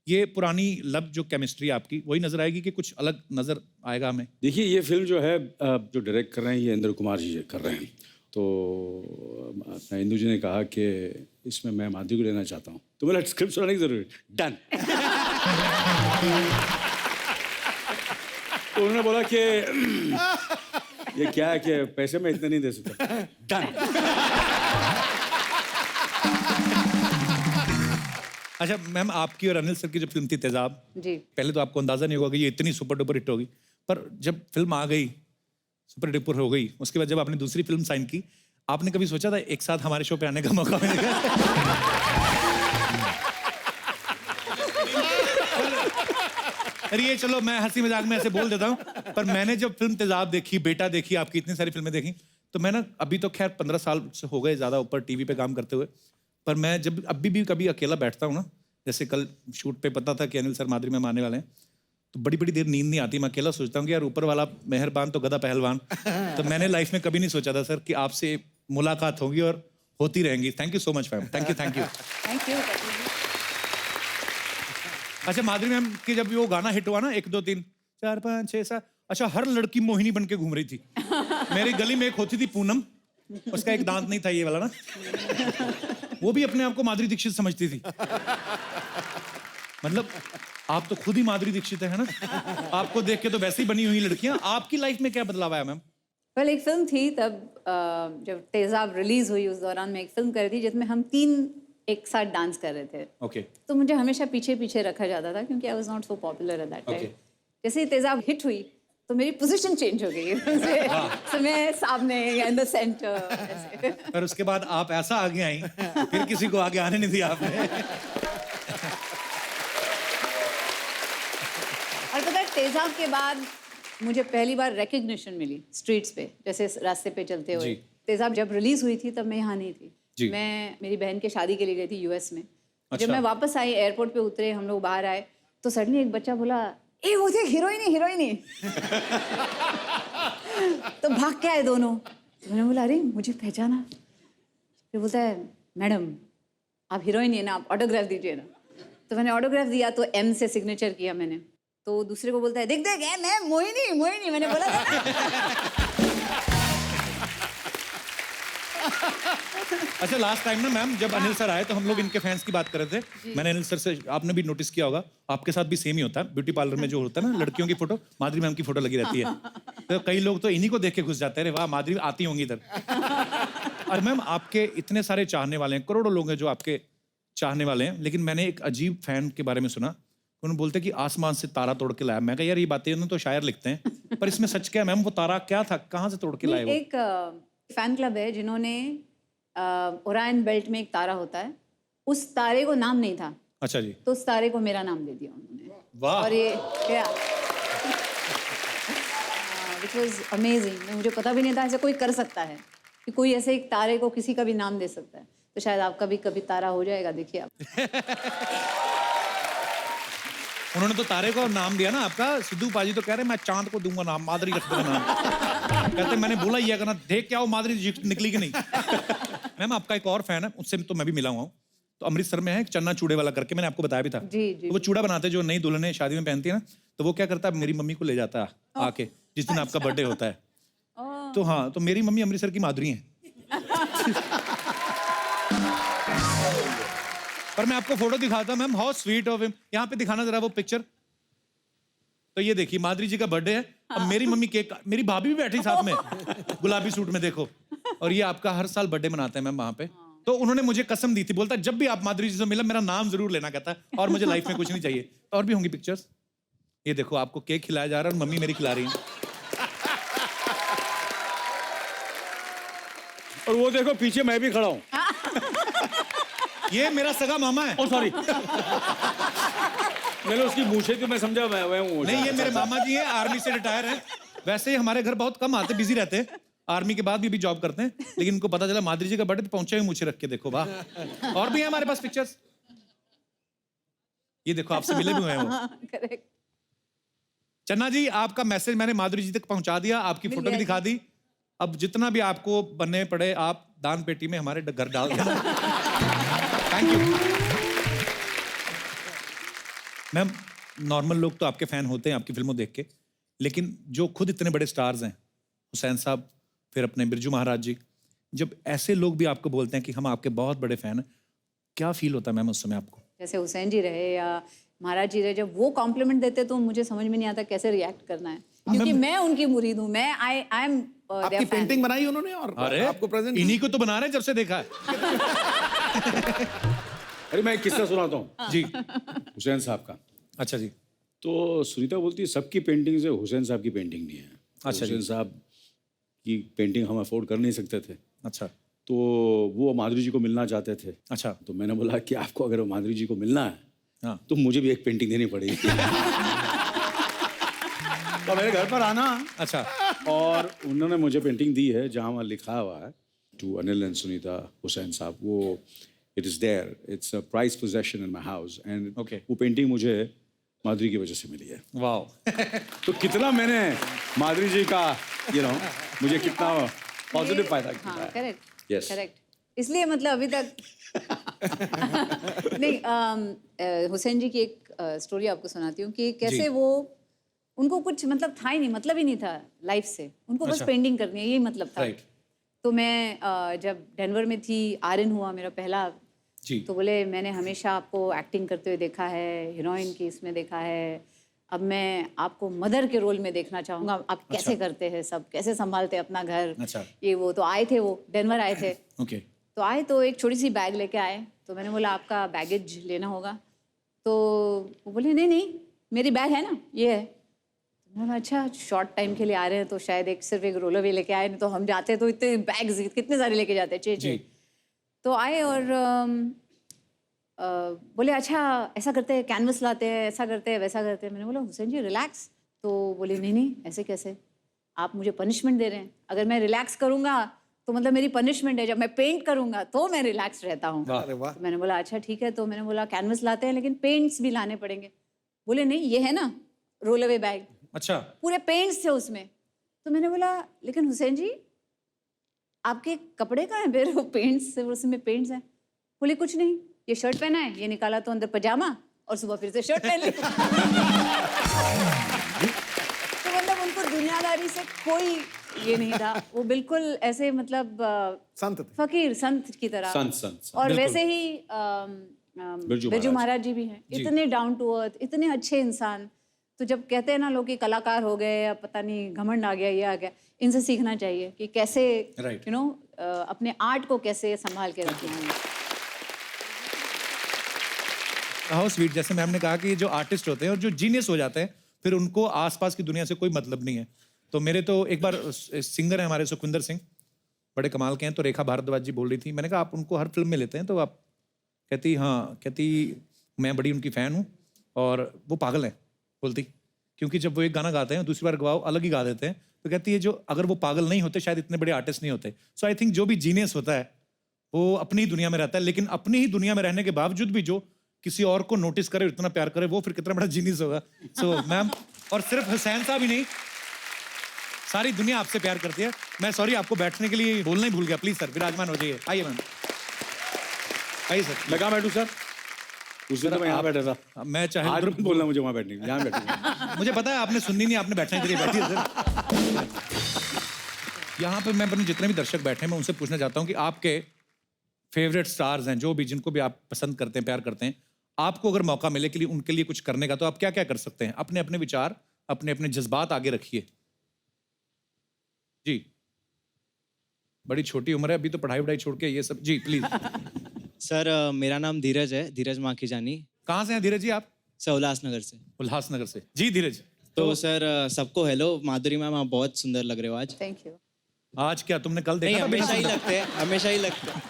S1: ये पुरानी लव जो केमिस्ट्री आपकी वही नजर आएगी कि कुछ अलग नजर आएगा हमें?
S12: देखिए ये फिल्म जो है जो डायरेक्ट कर रहे हैं ये इंद्र कुमार जी कर रहे हैं। तो अपना इंदु जी ने कहा कि इसमें मैं माधुरी को लेना चाहता हूँ, तो बोला स्क्रिप्ट सुनाने की जरूरत, डन। तो उन्होंने बोला कि ये क्या है कि पैसे मैं इतने नहीं दे सकता, डन।
S1: अच्छा मैम, आपकी और अनिल सर की जो फिल्म थी तेजाब
S11: जी,
S1: पहले तो आपको अंदाजा नहीं होगा कि ये इतनी सुपर डुपर हिट होगी, पर जब फिल्म आ गई सुपर डुपर हो गई, उसके बाद जब आपने दूसरी फिल्म साइन की, आपने कभी सोचा था एक साथ हमारे शो पे आने का मौका मिलेगा? अरे ये चलो मैं हंसी मजाक में ऐसे बोल देता हूँ, पर मैंने जब फिल्म तेजाब देखी, बेटा देखी, आपकी इतनी सारी फिल्में देखी, तो मैं ना अभी तो खैर 15 साल से हो गए ज़्यादा ऊपर टीवी पे काम करते हुए, पर मैं जब अभी भी कभी अकेला बैठता हूँ ना, जैसे कल शूट पे पता था कि अनिल सर माधुरी मैम आने वाले हैं, तो बड़ी बड़ी देर नींद नहीं आती, मैं अकेला सोचता हूँ कि यार ऊपर वाला मेहरबान तो गधा पहलवान। तो मैंने लाइफ में कभी नहीं सोचा था सर कि आपसे मुलाकात होगी और होती रहेंगी। Thank you so much ma'am, thank you thank you.
S11: Thank you.
S1: अच्छा माधुरी मैम की जब वो गाना हिट हुआ ना 1 2 3 4 5 6 7, अच्छा हर लड़की मोहिनी बन के घूम रही थी। मेरी गली में एक होती थी पूनम, उसका एक दांत नहीं था ये वाला ना, वो भी अपने आप को माधुरी दीक्षित समझती थी। मतलब आप तो खुद ही माधुरी दीक्षित है ना, आपको देख के तो वैसे ही बनी हुई लड़कियां। आपकी लाइफ में क्या बदलाव आया मैम?
S11: वेल एक फिल्म थी तब, जब तेजाब रिलीज हुई उस दौरान मैं एक फिल्म कर रही थी जिसमें हम 3 एक साथ डांस कर रहे थे।
S1: ओके।
S11: तो मुझे हमेशा पीछे पीछे रखा जाता था क्योंकि I was not so popular at that time. जैसे ही तेजाब हिट हुई तो मेरी पोजीशन चेंज हो गई। so मैं सामने इन द सेंटर।
S1: पर उसके बाद आप ऐसा आगे आई, फिर किसी को आगे आने नहीं दिया आपने।
S11: और पता है तेजाब के बाद मुझे पहली बार रिकग्निशन मिली स्ट्रीट्स पे, जैसे रास्ते पे चलते हुए। तेजाब जब रिलीज हुई थी तब मैं यहाँ नहीं थी, मैं मेरी बहन के शादी के लिए गई थी यूएस में।
S1: अच्छा।
S11: जब मैं वापस आई, एयरपोर्ट पे उतरे, हम लोग बाहर आए, तो सडनली एक बच्चा बोला ए वो थे हीरोइन। तो भाग के आए दोनों। तो मैंने बोला अरे मुझे पहचाना। फिर बोलता है मैडम आप हीरोइन है ना, आप ऑटोग्राफ दीजिए ना। तो मैंने ऑटोग्राफ दिया, तो एम से सिग्नेचर किया मैंने। तो दूसरे को बोलता है देख मैं मोहिनी, मैंने बोला था ना।
S1: अच्छा लास्ट टाइम ना मैम जब अनिल सर आए तो हम लोग इनके फैंस की बात कर रहे थे। मैंने अनिल सर से, आपने भी नोटिस किया होगा, आपके साथ भी सेम ही होता है, ब्यूटी पार्लर में जो होता है ना लड़कियों की फोटो, माधुरी मैम की फोटो लगी रहती है। तो कई लोग तो इन्हीं को देख के घुस जाते हैं, वाह माधुरी आती होंगी इधर। और मैम आपके इतने सारे चाहने वाले हैं, करोड़ों लोग हैं जो आपके चाहने वाले हैं, लेकिन मैंने एक अजीब फैन के बारे में सुना, उन्होंने बोलते कि आसमान से तारा तोड़ के लाया। मैं कहा यार ये बातें ना तो शायर लिखते हैं, पर इसमें सच क्या है मैम? वो तारा क्या था, कहाँ से तोड़ के लाए?
S11: एक फैन क्लब है जिन्होंने ओरायन बेल्ट में एक तारा होता है, उस तारे को नाम नहीं था।
S1: अच्छा जी।
S11: तो उस तारे को मेरा नाम दे दिया उन्होंने।
S1: वाह।
S11: और ये क्या which was amazing। मुझे पता भी नहीं था ऐसा कोई कर सकता है कि कोई ऐसे एक तारे को किसी का भी नाम दे सकता है। तो शायद आपका भी कभी तारा हो जाएगा, देखिए आप।
S1: उन्होंने तो तारे को नाम दिया ना आपका। सिद्धू पाजी तो कह रहे मैं चांद को दूंगा नाम, माधुरी रख देना नाम। कहते मैंने बोला ये करना, देख क्या वो माधुरी निकली कि नहीं। मैम आपका एक और फैन है, उससे तो मैं भी मिला हुआ हूँ, तो अमृतसर में है एक चन्ना चूड़े वाला करके, मैंने आपको बताया भी था।
S11: जी जी।
S1: तो वो चूड़ा बनाते जो नई दुल्हने शादी में पहनती है ना, तो वो क्या करता है मेरी मम्मी को ले जाता है आके जिस दिन आपका बर्थडे होता है। तो हाँ, तो मेरी मम्मी अमृतसर की माधुरी है। पर मैं आपको फोटो दिखाता ma'am, how sweet of him. यहाँ पे दिखाना जरा वो पिक्चर। तो ये देखिए माधुरी जी का बर्थडे है, अब मेरी मम्मी केक, मेरी भाभी भी बैठी साथ में गुलाबी सूट में, देखो। और ये आपका हर साल बर्थडे मनाते हैं मैम वहाँ पे। तो उन्होंने मुझे कसम दी थी, बोलता जब भी आप माधुरी जी से मिला मेरा नाम जरूर लेना, कहता है और मुझे लाइफ में कुछ नहीं चाहिए। और भी होंगी पिक्चर्स, ये देखो आपको केक खिलाया जा रहा है और मम्मी मेरी खिला रही है।
S12: और वो देखो पीछे मैं भी खड़ा हूँ।
S1: ये मेरा सगा मामा है।
S12: ओ सॉरी। मैंने उसकी मूछे तो मैं समझा मैं हूँ।
S1: नहीं, ये मेरे मामा जी हैं, आर्मी से रिटायर हैं। वैसे ही हमारे घर बहुत कम आते, बिजी रहते हैं, आर्मी के बाद भी जॉब करते हैं, लेकिन उनको पता चला माधुरी जी का बर्थडे, पहुंचे हुए मूछे रख के, देखो वाह। और भी है हमारे पास पिक्चर्स, ये देखो आपसे मिले भी हुए हैं वो।
S11: करेक्ट।
S1: चन्ना जी, आपका मैसेज मैंने माधुरी जी तक पहुंचा दिया, आपकी फोटो भी दिखा दी। अब जितना भी आपको बनने पड़े आप दान पेटी में हमारे घर डाल देना। Thank you ma'am. नॉर्मल लोग तो आपके फैन होते हैं आपकी फिल्मों देख के, लेकिन जो खुद इतने बड़े स्टार्स हैं, हुसैन साहब, फिर अपने बिरजू महाराज जी, जब ऐसे लोग भी आपको बोलते हैं कि हम आपके बहुत बड़े फैन हैं, क्या फील होता है मैम उस समय आपको?
S11: जैसे हुसैन जी रहे या महाराज जी रहे, जब वो कॉम्प्लीमेंट देते तो मुझे समझ में नहीं आता कैसे रिएक्ट करना है, क्योंकि मैं उनकी मुरीद हूँ, मैं आई एम
S2: आपकी पेंटिंग बनाई उन्होंने और
S1: अरे
S2: आपको प्रेजेंट
S1: इन्हीं को तो बना रहे हैं जब से देखा है।
S12: अरे मैं एक किस्सा सुनाता हूँ
S1: जी।
S12: हुसैन साहब का।
S1: अच्छा जी।
S12: तो सुनीता बोलती है सबकी पेंटिंग से हुसैन साहब की पेंटिंग नहीं है।
S1: अच्छा
S12: हुसैन साहब की पेंटिंग हम अफोर्ड कर नहीं सकते थे।
S1: अच्छा।
S12: तो वो माधुरी जी को मिलना चाहते थे।
S1: अच्छा।
S12: तो मैंने बोला कि आपको अगर माधुरी जी को मिलना है
S1: हाँ।
S12: तो मुझे भी एक पेंटिंग देनी पड़ेगी। तो मेरे घर पर आना।
S1: अच्छा।
S12: और उन्होंने मुझे पेंटिंग दी है जहाँ वहाँ लिखा हुआ है टू अनिल एंड सुनीता हुसैन साहब। वो it is there, it's a prize possession in my house and वो पेंटिंग मुझे माधुरी की वजह से मिली है।
S1: वाओ।
S12: तो कितना मैंने माधुरी जी का मुझे कितना पॉजिटिव फायदा किया है।
S11: करेक्ट।
S12: Yes
S11: correct. इसलिए मतलब अभी तक नहीं, हुसैन जी की एक स्टोरी आपको सुनाती हूँ कि कैसे वो, उनको कुछ मतलब था ही नहीं, मतलब ही नहीं था लाइफ से, उनको बस पेंटिंग करनी है, यही मतलब था। तो मैं जब डेनवर में थी, आर्यन हुआ मेरा पहला, तो बोले मैंने हमेशा आपको एक्टिंग करते हुए देखा है, हीरोइन की इसमें देखा है, अब मैं आपको मदर के रोल में देखना चाहूँगा, आप कैसे करते हैं सब, कैसे संभालते हैं अपना घर। ये वो तो आए थे, वो डेनवर आए थे। तो आए तो एक छोटी सी बैग लेके आए, तो मैंने बोला आपका बैगेज लेना होगा। तो वो बोले नहीं नहीं मेरी बैग है ना, ये है। मैंने अच्छा शॉर्ट टाइम के लिए आ रहे हैं तो शायद सिर्फ एक रोल अवे लेके आए, नहीं तो हम जाते तो इतने बैग्स कितने सारे लेके जाते हैं, चे। तो आए और बोले अच्छा ऐसा करते हैं, कैनवस लाते हैं, ऐसा करते हैं, वैसा करते हैं। मैंने बोला हुसैन जी रिलैक्स। तो बोले नहीं नहीं ऐसे कैसे, आप मुझे पनिशमेंट दे रहे हैं, अगर मैं रिलैक्स करूँगा तो मतलब मेरी पनिशमेंट है, जब मैं पेंट करूँगा तो मैं रिलैक्स रहता हूँ। तो मैंने बोला अच्छा ठीक है। तो मैंने बोला कैनवस लाते हैं लेकिन पेंट्स भी लाने पड़ेंगे। बोले नहीं ये है ना रोल अवे बैग।
S1: अच्छा। पूरे
S11: पेंट्स थे उसमें। तो मैंने बोला लेकिन हुसैन जी आपके कपड़े कहाँ हैं, फिर वो पेंट्स उसमें पेंट्स हैं। बोले कुछ नहीं, ये शर्ट पहना है, ये निकाला तो अंदर पजामा और सुबह फिर से शर्ट पहन ली। तो मतलब उनको दुनियादारी से कोई ये नहीं था, वो बिल्कुल ऐसे मतलब
S2: संत
S11: फकीर संत की तरह।
S12: संत
S11: और वैसे ही बिरजू महाराज जी भी हैं, इतने डाउन टू अर्थ, इतने अच्छे इंसान। तो जब कहते हैं ना लोग कि कलाकार हो गए या पता नहीं घमंड आ गया, ये आ गया, इनसे सीखना चाहिए कि कैसे यू नो अपने आर्ट को कैसे संभाल के रखना है।
S1: How sweet. जैसे मैम ने कहा कि जो आर्टिस्ट होते हैं और जो जीनियस हो जाते हैं फिर उनको आसपास की दुनिया से कोई मतलब नहीं है। तो मेरे तो एक बार सिंगर है हमारे सुखविंदर सिंह, बड़े कमाल के हैं, तो रेखा भारद्वाज जी बोल रही थी, मैंने कहा आप उनको हर फिल्म में लेते हैं तो आप, कहती हाँ, कहती मैं बड़ी उनकी फ़ैन हूँ और वो पागल हैं, बोलती क्योंकि जब वो एक गाना गाते हैं दूसरी बार गवाओ अलग ही गा देते हैं। तो कहती है जो अगर वो पागल नहीं होते शायद इतने बड़े आर्टिस्ट नहीं होते। सो आई थिंक जो भी जीनियस होता है वो अपनी ही दुनिया में रहता है, लेकिन अपनी ही दुनिया में रहने के बावजूद भी जो किसी और को नोटिस करे, इतना प्यार करे, वो फिर कितना बड़ा जीनियस होगा। सो मैम, और सिर्फ हुसैन साहब ही नहीं, सारी दुनिया आपसे प्यार करती है। मैं सॉरी आपको बैठने के लिए बोलना ही भूल गया, प्लीज सर विराजमान हो जाइए। आइए मैम, आइए सर।
S12: मैं कहाँ बैठूँ सर? उस दिन तो मैं यहाँ बैठा था।
S1: मैं चाहे
S12: आज मत बोलना मुझे वहाँ बैठने के लिए, यहाँ बैठूंगा।
S1: मुझे पता है आपने सुननी नहीं, आपने बैठने के लिए बैठी है सर। यहाँ पे मैं अपने जितने भी दर्शक बैठे हैं मैं उनसे पूछना चाहता हूँ कि आपके फेवरेट स्टार्स हैं, जो भी जिनको भी आप पसंद करते हैं, प्यार करते हैं, आपको अगर मौका मिले के लिए उनके लिए कुछ करने का तो आप क्या क्या कर सकते हैं? अपने अपने विचार, अपने अपने जज्बात आगे रखिए जी। बड़ी छोटी उम्र है अभी, तो पढ़ाई वढ़ाई छोड़ के ये सब। जी प्लीज।
S13: सर मेरा नाम धीरज है, धीरज माखीजानी।
S1: कहाँ से हैं धीरज जी आप?
S13: सर उल्लासनगर से।
S1: उल्लासनगर से। जी धीरज।
S13: तो सर सबको हेलो। माधुरी मैम आप बहुत सुंदर लग रहे हो आज।
S11: Thank you.
S1: आज क्या तुमने कल
S13: नहीं
S1: देखा था? बिना
S13: हमेशा ही
S1: सुंदर?
S13: लगते हैं, हमेशा ही लगते हैं।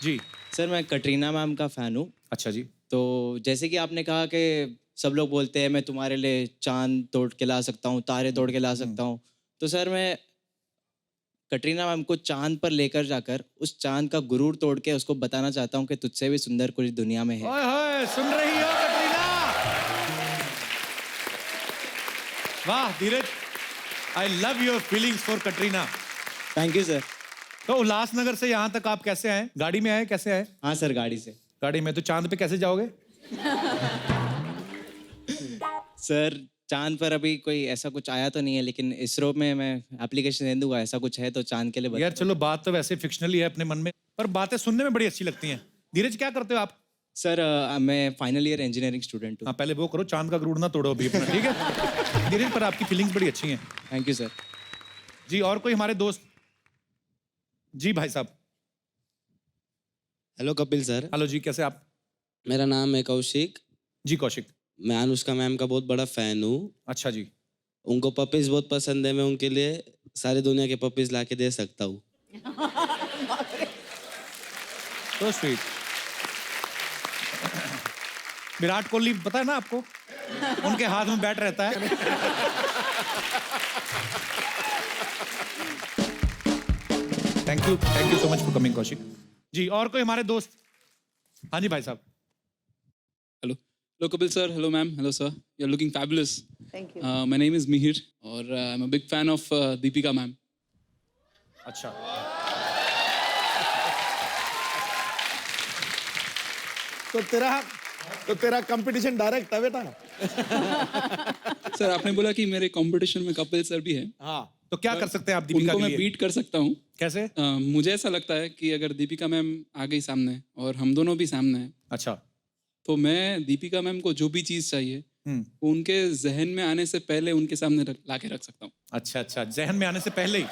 S1: जी
S13: सर मैं कटरीना मैम का फ़ैन हूँ।
S1: अच्छा जी।
S13: तो जैसे कि आपने कहा कि सब लोग बोलते हैं मैं तुम्हारे लिए चांद तोड़ के ला सकता हूँ, तारे तोड़ के ला सकता हूँ, तो सर मैं कटरीना मैम को चांद पर लेकर जाकर उस चांद का गुरूर तोड़ के उसको बताना चाहता हूँ कि तुझसे भी सुंदर कुछ दुनिया में है।
S1: ओए होए, सुन रही हो कटरीना? वाह Dheeraj, I love your feelings for Katrina.
S13: Thank you sir.
S1: तो उल्लासनगर से यहाँ तक आप कैसे आए? गाड़ी में आए? कैसे आए?
S13: हाँ सर गाड़ी से।
S1: गाड़ी में। तो चांद पे कैसे जाओगे?
S13: सर चांद पर अभी कोई ऐसा कुछ आया तो नहीं है, लेकिन इसरो में मैं एप्लीकेशन दे दूंगा, ऐसा कुछ है तो चांद के लिए
S1: यार चलो बात तो वैसे फिक्शनल ही है अपने मन में, पर बातें सुनने में बड़ी अच्छी लगती हैं। धीरज क्या करते हो आप?
S13: सर मैं फाइनल ईयर इंजीनियरिंग स्टूडेंट हूँ।
S1: हाँ पहले वो करो, चांद का गुरूर ना तोड़ो अभी अपना, ठीक है? धीरज पर आपकी फीलिंग्स बड़ी अच्छी हैं।
S13: Thank you sir.
S1: जी और कोई हमारे दोस्त? जी भाई साहब।
S5: Hello Kapil sir.
S1: हेलो जी, कैसे आप?
S5: मेरा नाम है कौशिक।
S1: जी कौशिक।
S5: मैं अनुष्का मैम का बहुत बड़ा फैन हूँ।
S1: अच्छा जी।
S5: उनको पपीज बहुत पसंद है, मैं उनके लिए सारी दुनिया के पपीज ला के दे सकता हूँ।
S1: तो स्वीट। विराट कोहली पता है ना आपको? उनके हाथ में बैट रहता है। Thank you so much for coming Kaushik ji. और कोई हमारे दोस्त? हाँ जी भाई साहब।
S14: Hello hello Kapil sir, hello ma'am, hello sir, you are looking fabulous.
S11: Thank you.
S14: My name is Mihir और I am a big fan of Deepika ma'am.
S1: अच्छा।
S2: तो तेरा कंपटीशन डायरेक्ट है बेटा।
S14: सर आपने बोला कि मेरे कंपटीशन में कपिल सर भी है।
S1: हाँ तो क्या कर सकते हैं आप दीपिका
S14: उनको
S1: के
S14: मैं
S1: लिए?
S14: बीट कर सकता हूँ।
S1: कैसे?
S14: मुझे ऐसा लगता है कि अगर दीपिका मैम आ गई सामने और हम दोनों भी सामने हैं,
S1: अच्छा,
S14: तो मैं दीपिका मैम को जो भी चीज़ चाहिए वो उनके जहन में आने से पहले उनके सामने ला के रख सकता हूँ।
S1: अच्छा अच्छा, जहन में आने से पहले ही।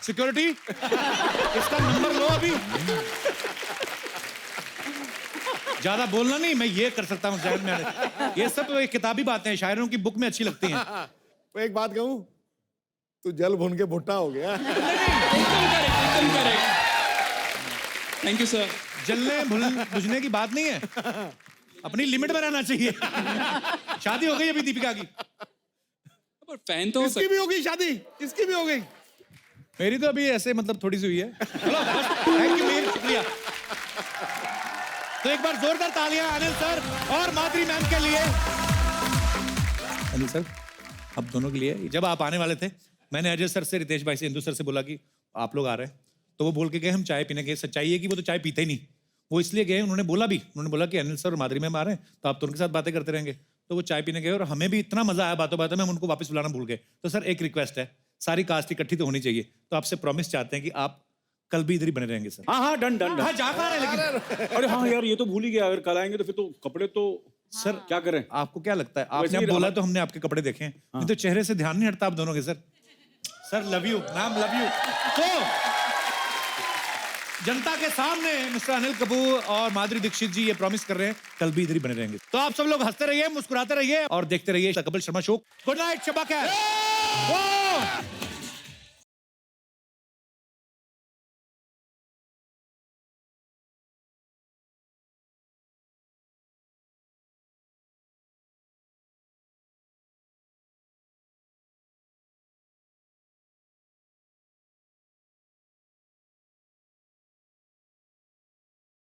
S1: सिक्योरिटी इसका नंबर लो अभी। ज्यादा बोलना नहीं, मैं ये कर सकता हूँ जहन में आने। ये सब तो एक किताबी बातें हैं, शायरों की बुक में अच्छी लगती हैं।
S2: तो एक बात कहूं, तू जल भुन के भुट्टा हो गया।
S14: एकदम करेक्ट। Thank you sir.
S1: जलने बुझने की बात नहीं है, अपनी लिमिट में रहना चाहिए। शादी हो गई अभी दीपिका की?
S14: पर फैन तो
S2: इसकी भी हो गई शादी, इसकी भी हो गई।
S1: मेरी तो अभी ऐसे मतलब थोड़ी सी हुई है। चलो थैंक यू मीर, शुक्रिया। तो एक बार जोरदार तालियां अनिल सर और माधुरी मैम के लिए। अनिल सर अब दोनों के लिए, जब आप आने वाले थे मैंने अजय सर से, रितेश भाई से, इंदु सर से बोला कि आप लोग आ रहे हैं, तो वो बोल के गए हम चाय पीने गए। सच्चाई है कि वो तो चाय पीते ही नहीं, वो इसलिए गए, उन्होंने बोला कि अनिल सर और माधुरी मैम आ रहे हैं तो आप तो उनके साथ बातें करते रहेंगे। तो वो चाय पीने गए और हमें भी इतना मजा आया बातों बातों में, हम उनको वापस बुलाना भूल गए। तो सर एक रिक्वेस्ट है, सारी कास्ट इकट्ठी तो होनी चाहिए, तो आपसे प्रॉमिस चाहते हैं कि आप कल भी इधर ही बने रहेंगे सर।
S12: हाँ हाँ डन डन
S1: हाँ जा पा रहे हैं लेकिन।
S12: अरे हाँ यार ये तो भूल ही गया, अगर कल आएंगे तो फिर तो कपड़े तो
S1: सर
S12: क्या करें?
S1: आपको क्या लगता है?
S12: वैसे
S1: आपने
S12: ही
S1: अब बोला तो हमने आपके कपड़े देखे हैं,
S12: हाँ।
S1: नहीं तो चेहरे से ध्यान नहीं हटता आप दोनों के। Sir sir love you ma'am, love you. तो जनता के सामने मिस्टर अनिल कपूर और माधुरी दीक्षित जी ये प्रॉमिस कर रहे हैं कल भी इधर ही बने रहेंगे। तो आप सब लोग हंसते रहिए, मुस्कुराते रहिए और देखते रहिए Kapil Sharma show. Good night, शबा खैर।